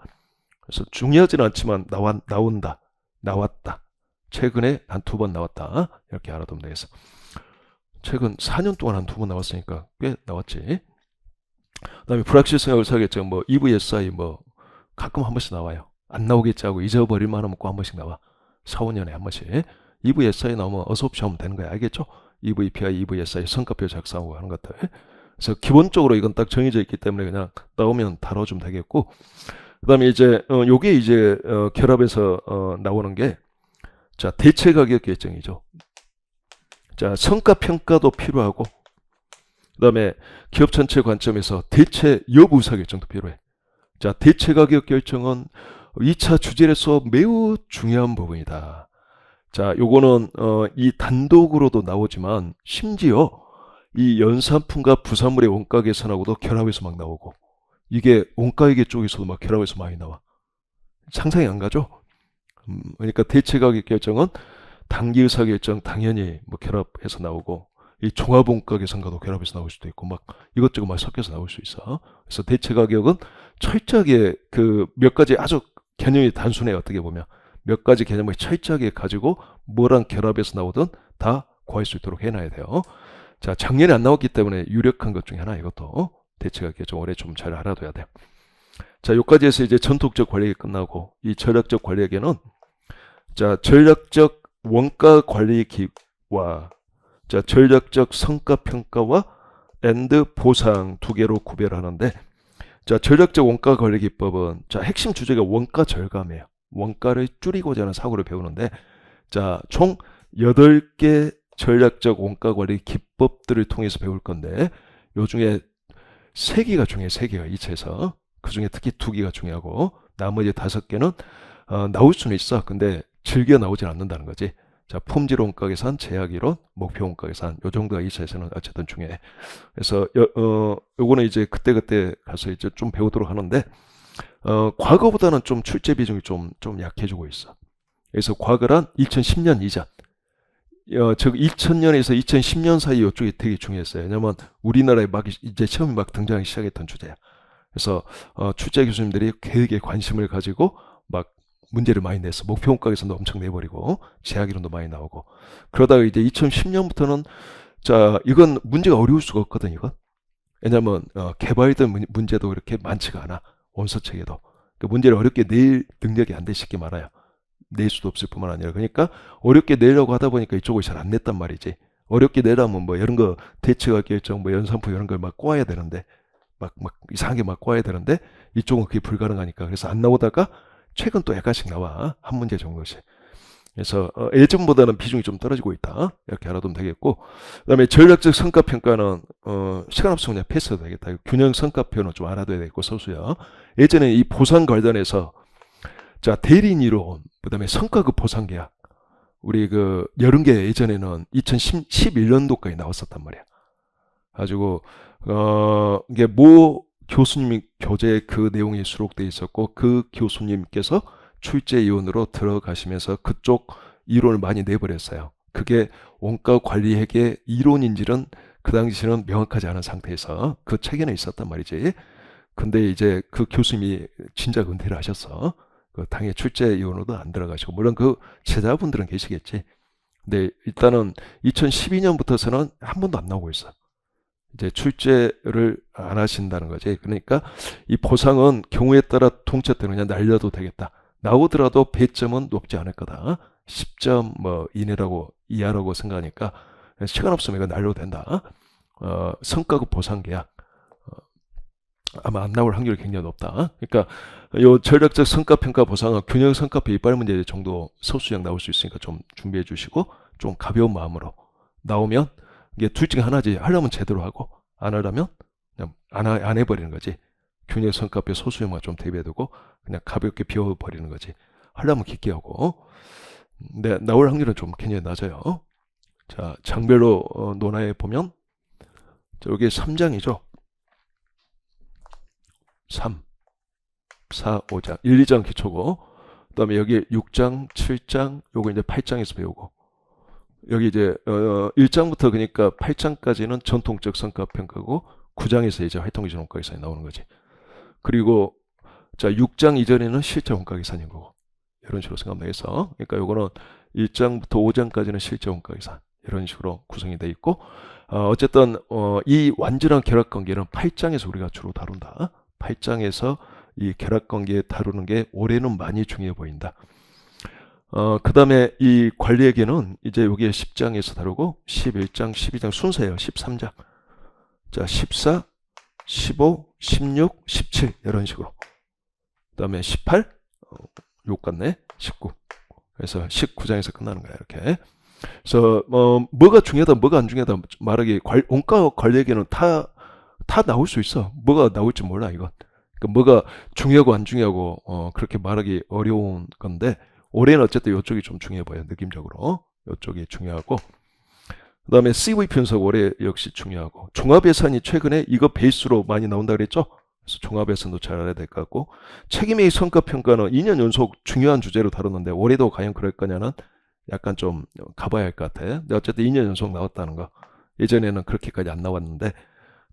그래서 중요하지는 않지만 나온다, 나왔다, 최근에 한 2번 나왔다, 이렇게 알아두면 되겠어. 최근 4년 동안 한 2번 나왔으니까 꽤 나왔지. 그다음에 불확실성 의사결정, 뭐 EVSI 뭐 가끔 한 번씩 나와요. 안 나오겠지 하고 잊어버릴 만하면 꼭 한 번씩 나와. 4, 5년에 한 번씩. EVSI 나오면 어서 없이 하면 되는 거야. 알겠죠? EVPI, EVSI 성과표 작성하고 하는 것들. 그래서 기본적으로 이건 딱 정해져 있기 때문에 그냥 나오면 다뤄주면 되겠고, 그다음에 이제 요게 이제 결합해서 나오는 게, 자, 대체 가격 결정이죠. 자, 성과 평가도 필요하고, 그다음에 기업 전체 관점에서 대체 여부 의사 결정도 필요해. 자, 대체 가격 결정은 2차 주제에서 매우 중요한 부분이다. 자, 요거는 이 단독으로도 나오지만 심지어 이 연산품과 부산물의 원가 계산하고도 결합해서 막 나오고, 이게 원가회계 쪽에서도 막 결합해서 많이 나와. 상상이 안 가죠? 그러니까 대체 가격 결정은 단기 의사 결정 당연히 뭐 결합해서 나오고, 이 종합 원가 계산과도 결합해서 나올 수도 있고, 막 이것저것 막 섞여서 나올 수 있어. 그래서 대체 가격은 철저하게 그 몇 가지 아주 개념이 단순해. 어떻게 보면 몇 가지 개념을 철저하게 가지고 뭐랑 결합해서 나오든 다 구할 수 있도록 해놔야 돼요. 자, 작년에 안 나왔기 때문에 유력한 것 중에 하나, 이것도 대체 가격 좀 올해 좀 잘 알아둬야 돼요. 자, 여기까지 해서 이제 전통적 관리가 끝나고, 이 전략적 관리에게는, 자, 전략적 원가 관리 기와, 자, 전략적 성과 평가와 엔드 보상 2개로 구별하는데, 자, 전략적 원가 관리 기법은, 자, 핵심 주제가 원가 절감이에요. 원가를 줄이고자 하는 사고를 배우는데, 자, 총 8개 전략적 원가 관리 기법들을 통해서 배울 건데, 요 중에 3개가 중요해. 3개가 2차에서. 그 중에 특히 2개가 중요하고, 나머지 5개는 나올 수는 있어. 근데 즐겨 나오진 않는다는 거지. 자, 품질 원가 계산, 제약 이론, 목표 원가 계산, 요 정도가 2차에서는 어쨌든 중요해. 그래서 요거는 이제 그때그때 가서 이제 좀 배우도록 하는데, 과거보다는 좀 출제 비중이 좀 약해지고 있어. 그래서 과거란 2010년 이전, 즉 2000년에서 2010년 사이 이쪽이 되게 중요했어요. 왜냐면 우리나라에 막 이제 처음에 막 등장하기 시작했던 주제야. 그래서 출제 교수님들이 되게 관심을 가지고 막 문제를 많이 냈어. 목표 원가 계산도 엄청 내버리고, 제약 이론도 많이 나오고. 그러다가 이제 2010년부터는, 자, 이건 문제가 어려울 수가 없거든, 이건. 왜냐면 개발된 문제도 그렇게 많지가 않아. 원서책에도. 그 문제를 어렵게 낼 능력이 안 돼, 쉽게 말아요. 낼 수도 없을 뿐만 아니라. 그러니까 어렵게 내려고 하다 보니까 이쪽을 잘 안 냈단 말이지. 어렵게 내려면 뭐 이런 거 대체가 결정, 뭐 연산품 이런 걸 막 꼬아야 되는데, 막 이상하게 막 꼬아야 되는데, 이쪽은 그게 불가능하니까. 그래서 안 나오다가 최근 또 약간씩 나와. 한 문제 정도씩. 그래서 예전보다는 비중이 좀 떨어지고 있다. 이렇게 알아두면 되겠고, 그다음에 전략적 성과평가는 시간 없으면 그냥 패스해도 되겠다. 균형 성과표는 좀 알아둬야 되겠고, 서수야. 예전에 이 보상 관련해서, 자, 대리인 이론, 그다음에 성과급 보상 계약, 우리 그 여러 개 예전에는 2011년도까지 나왔었단 말이야. 가지고 이게 모 교수님이 교재에 그 내용이 수록돼 있었고, 그 교수님께서 출제위원으로 들어가시면서 그쪽 이론을 많이 내버렸어요. 그게 원가 관리액의 이론인지는 그 당시에는 명확하지 않은 상태에서 그 책에는 있었단 말이지. 근데 이제 그 교수님이 진짜 은퇴를 하셨어. 그 당의 출제위원으로도 안 들어가시고, 물론 그 제자분들은 계시겠지. 근데 일단은 2012년부터서는 한 번도 안 나오고 있어. 이제 출제를 안 하신다는 거지. 그러니까 이 보상은 경우에 따라 통째 때는 그냥 날려도 되겠다. 나오더라도 배점은 높지 않을 거다. 10점 뭐 이하라고 생각하니까 시간 없으면 이거 날려도 된다. 성과급 보상 계약 아마 안 나올 확률이 굉장히 높다. 그러니까 요 전략적 성과평가 보상은 균형 성과표 이빨 문제 정도 서술형 나올 수 있으니까 좀 준비해 주시고, 좀 가벼운 마음으로 나오면, 이게 둘 중에 하나지. 하려면 제대로 하고, 안 하려면 그냥 안 해버리는 거지. 균형 성과표 소수형만 좀 대비해두고 그냥 가볍게 비워버리는 거지. 하려면 깊게 하고. 근데 나올 확률은 좀 굉장히 낮아요. 자, 장별로 논하에 보면 자, 여기 3장이죠. 3, 4, 5장. 1, 2장 기초고, 그 다음에 여기 6장, 7장, 요거 이제 8장에서 배우고, 여기 이제 1장부터 그러니까 8장까지는 전통적 성과평가고 9장에서 이제 활동기준 원가계산이 나오는 거지. 그리고 자 6장 이전에는 실제 원가계산인 거고, 이런 식으로 생각하면 되겠어. 그러니까 요거는 1장부터 5장까지는 실제 원가계산, 이런 식으로 구성이 돼 있고, 어쨌든 이 완전한 결합관계는 8장에서 우리가 주로 다룬다. 8장에서 이 결합관계 다루는 게 올해는 많이 중요해 보인다. 그 다음에 이 관리에게는 이제 여기에 10장에서 다루고 11장, 12장 순서예요. 13장. 자, 14, 15, 16, 17 이런 식으로. 그 다음에 18, 욕 같네. 19. 그래서 19장에서 끝나는 거야. 이렇게. 그래서 뭐가 중요하다, 뭐가 안 중요하다 말하기, 원가 관리에게는 다 나올 수 있어. 뭐가 나올지 몰라 이건. 그러니까 뭐가 중요하고 안 중요하고 그렇게 말하기 어려운 건데, 올해는 어쨌든 이쪽이 좀 중요해 보여요. 느낌적으로 이쪽이 중요하고, 그 다음에 CV 분석 올해 역시 중요하고, 종합예산이 최근에 이거 베이스로 많이 나온다 그랬죠. 그래서 종합예산도 잘 알아야 될 것 같고, 책임의 성과평가는 2년 연속 중요한 주제로 다뤘는데 올해도 과연 그럴 거냐는 약간 좀 가봐야 할 것 같아. 근데 어쨌든 2년 연속 나왔다는 거, 예전에는 그렇게까지 안 나왔는데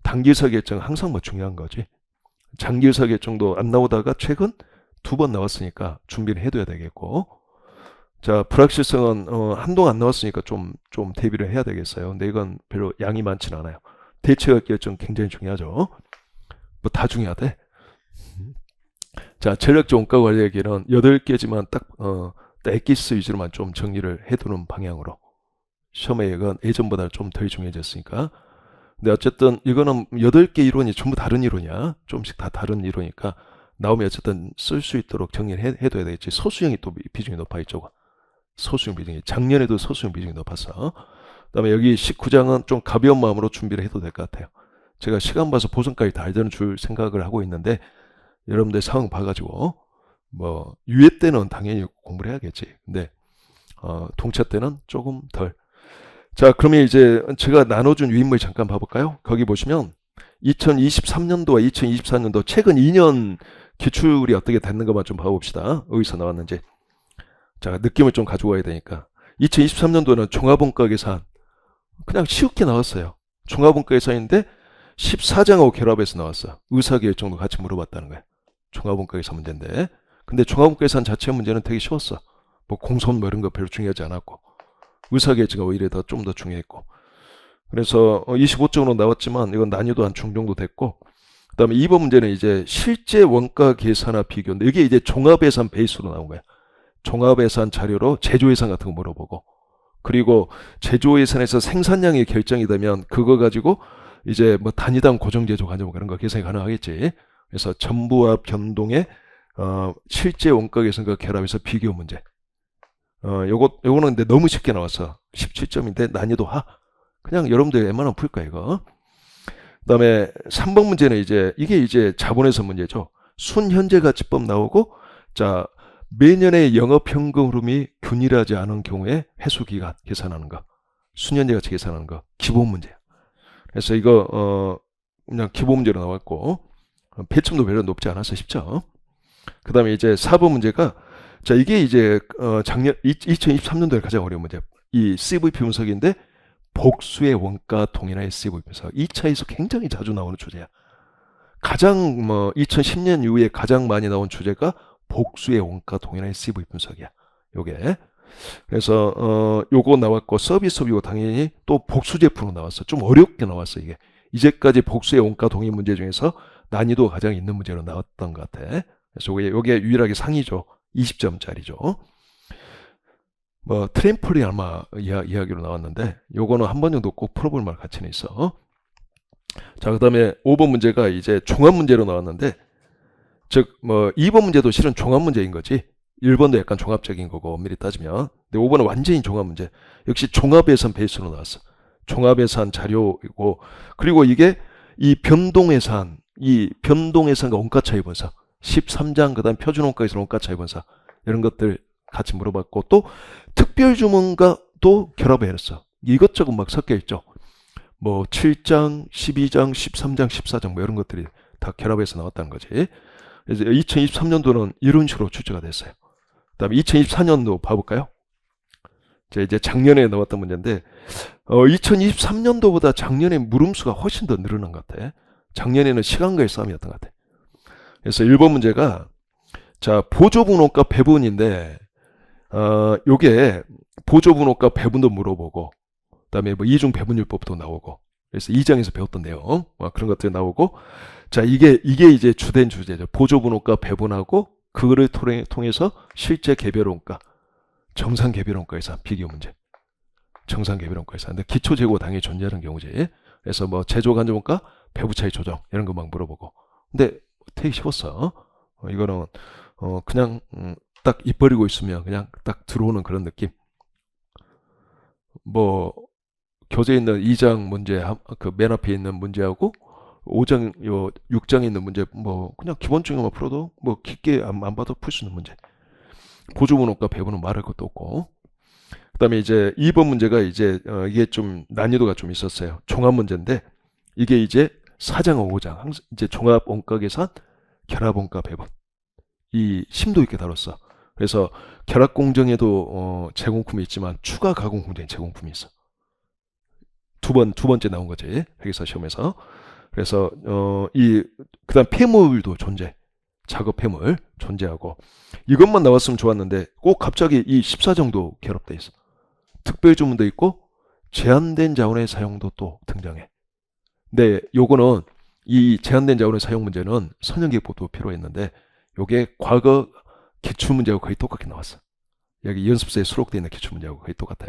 단기의사 결정 항상 뭐 중요한 거지. 장기의사 결정도 안 나오다가 최근 2번 나왔으니까 준비를 해둬야 되겠고, 자 불확실성은 한동안 안 나왔으니까 좀 대비를 해야 되겠어요. 근데 이건 별로 양이 많지는 않아요. 대체각 결정 굉장히 중요하죠. 뭐 다 중요하대. 자 전략적 원가 관리 얘기는 8개지만 딱 엑기스 위주로만 좀 정리를 해두는 방향으로. 시험에 이건 예전보다 좀 덜 중요해졌으니까. 근데 어쨌든 이거는 8개 이론이 전부 다른 이론이야. 조금씩 다 다른 이론이니까 나오면 어쨌든 쓸 수 있도록 정리를 해둬야 되겠지. 소수형이 또 비중이 높아 이쪽은. 소수형 비중이 작년에도 소수형 비중이 높았어. 그다음에 여기 19장은 좀 가벼운 마음으로 준비를 해도 될 것 같아요. 제가 시간 봐서 보선까지 다 알려는 줄 생각을 하고 있는데, 여러분들 상황 봐가지고 뭐 유예 때는 당연히 공부를 해야겠지. 근데 동차 때는 조금 덜. 자 그러면 이제 제가 나눠준 유인물 잠깐 봐볼까요? 거기 보시면 2023년도와 2024년도 최근 2년 기출이 어떻게 됐는 것만 좀 봐봅시다. 어디서 나왔는지. 자 느낌을 좀 가지고 와야 되니까. 2023년도는 종합원가계산 그냥 쉽게 나왔어요. 종합원가계산인데 14장하고 결합해서 나왔어. 의사결정도 같이 물어봤다는 거야. 종합원가계산 문제인데, 근데 종합원가계산 자체 문제는 되게 쉬웠어. 뭐 공손 뭐 이런 거 별로 중요하지 않았고, 의사결정이 오히려 좀 더 중요했고. 그래서 25점으로 나왔지만 이건 난이도 한 중정도 됐고, 그 다음에 2번 문제는 이제 실제 원가 계산화 비교인데, 이게 이제 종합예산 베이스로 나온 거야. 종합예산 자료로 제조예산 같은 거 물어보고, 그리고 제조예산에서 생산량이 결정이 되면 그거 가지고 이제 뭐 단위당 고정제조 가지고 그런 거 계산이 가능하겠지. 그래서 전부와 변동의 실제 원가 계산과 결합해서 비교 문제. 요거는 근데 너무 쉽게 나왔어. 17점인데 난이도 하. 그냥 여러분들 웬만하면 풀 거야 이거. 그다음에 3번 문제는 이게 이제 자본에서 문제죠. 순현재가치법 나오고, 자 매년의 영업현금 흐름이 균일하지 않은 경우에 회수기간 계산하는 거, 순현재가치 계산하는 거 기본 문제야. 그래서 이거 그냥 기본 문제로 나왔고, 배점도 별로 높지 않아서 쉽죠. 그 다음에 이제 4번 문제가, 자 이게 이제 작년 2023년도에 가장 어려운 문제, 이 CVP 분석인데 복수의 원가 동일화의 CVP 분석. 2차에서 굉장히 자주 나오는 주제야. 가장 2010년 이후에 가장 많이 나온 주제가 복수의 원가 동일화의 CVP 분석이야. 요게. 그래서 요거 나왔고, 서비스업이고 당연히 또 복수 제품으로 나왔어. 좀 어렵게 나왔어 이게. 이제까지 복수의 원가 동일 문제 중에서 난이도가 가장 있는 문제로 나왔던 것 같아. 그래서 요게 유일하게 상이죠. 20점짜리죠. 뭐 트램폴린 아마 이야기로 나왔는데, 요거는 한 번 정도 꼭 풀어볼 만 가치는 있어. 자 그다음에 5번 문제가 이제 종합 문제로 나왔는데, 즉 뭐 2번 문제도 실은 종합 문제인 거지. 1번도 약간 종합적인 거고 엄밀히 따지면. 근데 5번은 완전히 종합 문제. 역시 종합예산 베이스로 나왔어. 종합예산 자료이고, 그리고 이게 이 변동예산과 원가차이 분석 13장, 그 다음 표준원가에서 원가차이 분석 이런 것들 같이 물어봤고, 또 특별주문과도 결합을 했어. 이것저것 막 섞여 있죠. 뭐 7장, 12장, 13장, 14장 뭐 이런 것들이 다 결합해서 나왔다는 거지. 그래서 2023년도는 이런 식으로 출제가 됐어요. 그다음에 2024년도 봐볼까요? 이제 작년에 나왔던 문제인데 2023년도보다 작년에 물음수가 훨씬 더 늘어난 것 같아. 작년에는 시간과의 싸움이었던 것 같아. 그래서 1번 문제가 자 보조분호가 배분인데 요게 보조분호가 배분도 물어보고 그다음에 뭐 이중 배분율법도 나오고 그래서 2장에서 배웠던 내용 그런 것들이 나오고 자 이게 이제 주된 주제죠. 보조분호가 배분하고 그거를 통해서 실제 개별원가 정상 개별원가에서 비교 문제. 정상 개별원가에서. 근데 기초 재고 당연히 존재하는 경우지. 그래서 뭐 제조 간접원가, 배부 차이 조정 이런 거 막 물어보고. 근데 되게 쉬웠어. 이거는 그냥 딱 입 버리고 있으면 그냥 딱 들어오는 그런 느낌. 뭐 교재에 있는 2장 문제 그 맨 앞에 있는 문제하고 5장 6장에 있는 문제 뭐 그냥 기본적인만 풀어도 뭐 깊게 안 봐도 풀 수 있는 문제. 보조분호가 배분은 말할 것도 없고. 그다음에 이제 2번 문제가 이제 이게 좀 난이도가 좀 있었어요. 종합 문제인데 이게 이제 4장과 5장 항상 이제 종합 원가 계산, 결합 원가 배분 이 심도 있게 다뤘어. 그래서 결합 공정에도 제공품이 있지만 추가 가공 공정에 제공품이 있어. 두 번째 나온 거지. 회계사 시험에서. 그래서 그다음 폐물도 존재. 작업 폐물 존재하고 이것만 나왔으면 좋았는데 꼭 갑자기 이 14정도 결합돼 있어. 특별주문도 있고 제한된 자원의 사용도 또 등장해. 근데 요거는 이 제한된 자원의 사용 문제는 선형기법도 필요했는데 요게 과거 기출문제하고 거의 똑같게 나왔어. 여기 연습서에 수록되어 있는 기출문제하고 거의 똑같아.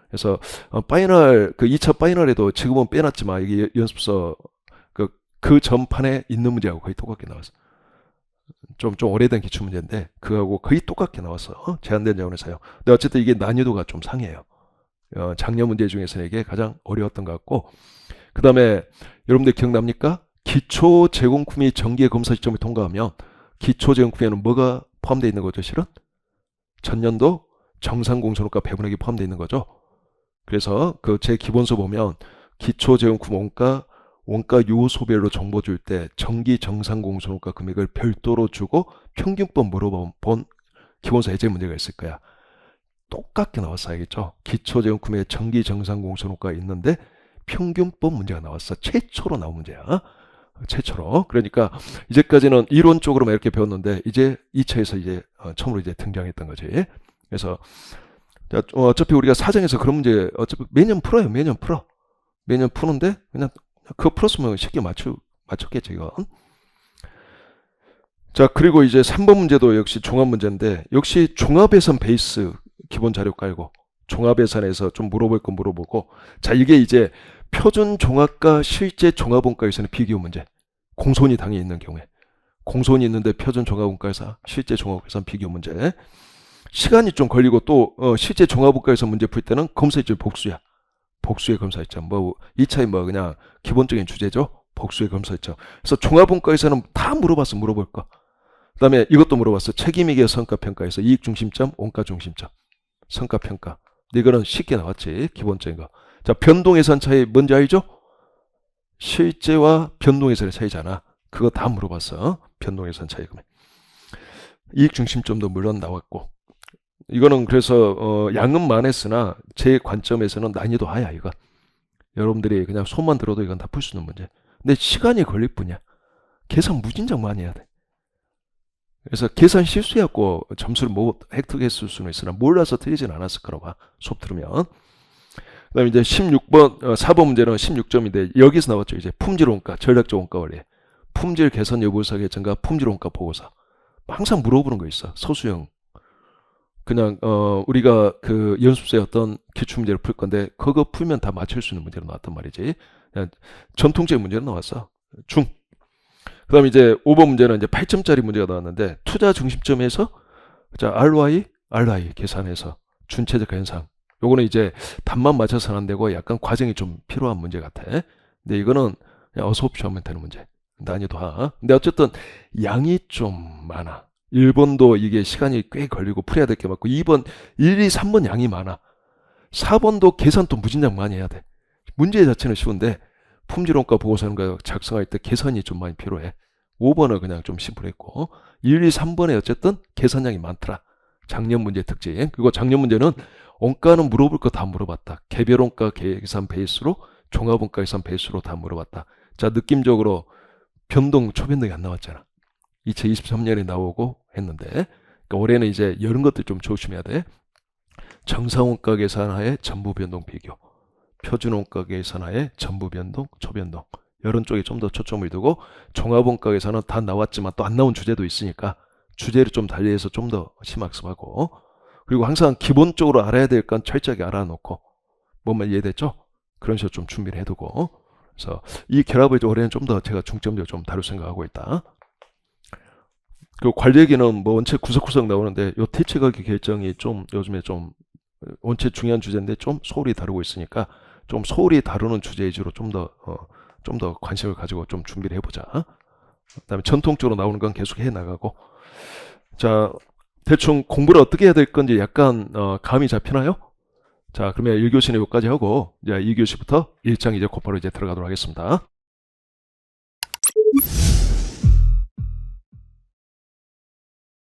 그래서 파이널 그 2차 파이널에도 지금은 빼놨지만 이게 연습서 그 전판에 있는 문제하고 거의 똑같게 나왔어. 좀 오래된 기출 문제인데 그거하고 거의 똑같게 나왔어. 제한된 자원의 사용. 근데 어쨌든 이게 난이도가 좀 상해요. 작년 문제 중에서 이게 가장 어려웠던 것 같고 그 다음에 여러분들 기억납니까? 기초 제공품 및 정기의 검사 시점을 통과하면 기초 제공품에는 뭐가 포함되어 있는 거죠? 실은 전년도 정상 공소효과 배분액이 포함되어 있는 거죠. 그래서 그 제 기본서 보면 기초 제공품 원가 요소별로 정보 줄 때 정기 정상 공소효과 금액을 별도로 주고 평균법 물어본 기본서 예제 문제가 있을 거야. 똑같게 나왔어. 알겠죠? 기초 제공품의 정기 정상 공소효과가 있는데 평균법 문제가 나왔어. 최초로 나온 문제야. 최초로. 그러니까 이제까지는 이론적으로만 이렇게 배웠는데 이제 2차에서 이제 처음으로 이제 등장했던 거지. 그래서 어차피 우리가 사정에서 그런 문제 어차피 매년 풀어요. 매년 풀어. 매년 푸는데 그냥 그거 풀었으면 쉽게 맞췄겠지 이거. 자 그리고 이제 3번 문제도 역시 종합 문제인데 역시 종합예산 베이스 기본 자료 깔고 종합예산에서 좀 물어볼 건 물어보고 자 이게 이제 표준 종합과 실제 종합원가에서는 비교 문제. 공손이 당연히 있는 경우에 공손이 있는데 표준 종합원가에서 실제 종합예산 비교 문제. 시간이 좀 걸리고 또 실제 종합원가에서 문제 풀 때는 검사일절 복수야. 복수의 검사일점. 뭐 2차에 뭐 그냥 기본적인 주제죠. 복수의 검사일점. 그래서 종합원가에서는 다 물어볼 거. 그다음에 이것도 물어봤어. 책임이계 성과평가에서 이익중심점, 원가중심점. 성과평가. 이거는 쉽게 나왔지. 기본적인 거. 자, 변동예산 차이 뭔지 알죠? 실제와 변동예산의 차이잖아. 그거 다 물어봤어. 변동예산 차이. 이익중심점도 물론 나왔고. 이거는 그래서 양은 많았으나 제 관점에서는 난이도 하야 이거. 여러분들이 그냥 손만 들어도 이건 다 풀 수 있는 문제. 근데 시간이 걸릴 뿐이야. 계산 무진장 많이 해야 돼. 그래서 계산 실수해갖고 점수를 못 획득했을 수는 있으나 몰라서 틀리진 않았을 거라고 봐. 수업 들으면. 그 다음에 이제 4번 문제는 16점인데 여기서 나왔죠. 이제 품질원가, 전략적 원가 원리. 품질 개선 여부사계 증가, 품질원가 보고서. 항상 물어보는 거 있어. 서수형. 그냥 우리가 그 연습서에 어떤 기출문제를 풀 건데 그거 풀면 다 맞출 수 있는 문제로 나왔단 말이지. 그냥 전통적인 문제로 나왔어. 중. 그 다음에 이제 5번 문제는 이제 8점짜리 문제가 나왔는데 투자 중심점에서 자 ROI 계산해서 준체적 현상. 요거는 이제 답만 맞춰서는 안 되고 약간 과정이 좀 필요한 문제 같아. 근데 이거는 그냥 어서 옵쇼 하면 되는 문제. 난이도 하. 근데 어쨌든 양이 좀 많아. 1번도 이게 시간이 꽤 걸리고 풀어야 될 게 많고 2번, 1, 2, 3번 양이 많아. 4번도 계산 또 무진장 많이 해야 돼. 문제 자체는 쉬운데 품질원가 보고서는 작성할 때 계산이 좀 많이 필요해. 5번은 그냥 좀 심플했고 1, 2, 3번에 어쨌든 계산량이 많더라. 작년 문제 특징. 그리고 작년 문제는 원가는 물어볼 거 다 물어봤다. 개별 원가 계산 베이스로 종합 원가 계산 베이스로 다 물어봤다. 자, 느낌적으로 변동 초변동이 안 나왔잖아. 2023년에 나오고 했는데 그러니까 올해는 이제 이런 것들 좀 조심해야 돼. 정상원가 계산하에 전부 변동 비교, 표준원가 계산하에 전부 변동, 초변동 이런 쪽에 좀 더 초점을 두고 종합원가 계산은 다 나왔지만 또 안 나온 주제도 있으니까 주제를 좀 달리해서 좀 더 심학습하고 그리고 항상 기본적으로 알아야 될 건 철저하게 알아놓고 뭐만 이해됐죠? 그런 식으로 좀 준비를 해두고 그래서 이 결합을 올해는 좀 더 제가 중점적으로 좀 다룰 생각하고 있다. 그 관리기는 뭐 원체 구석구석 나오는데 요 대체 가격 결정이 좀 요즘에 좀 원체 중요한 주제인데 좀 소홀히 다루고 있으니까 좀 소홀히 다루는 주제 위주로 좀 더 관심을 가지고 좀 준비를 해보자. 그다음에 전통적으로 나오는 건 계속 해 나가고. 자, 대충 공부를 어떻게 해야 될 건지 약간 감이 잡히나요? 자, 그러면 1교시는 여기까지 하고 이제 2교시부터 1장 이제 곧바로 이제 들어가도록 하겠습니다.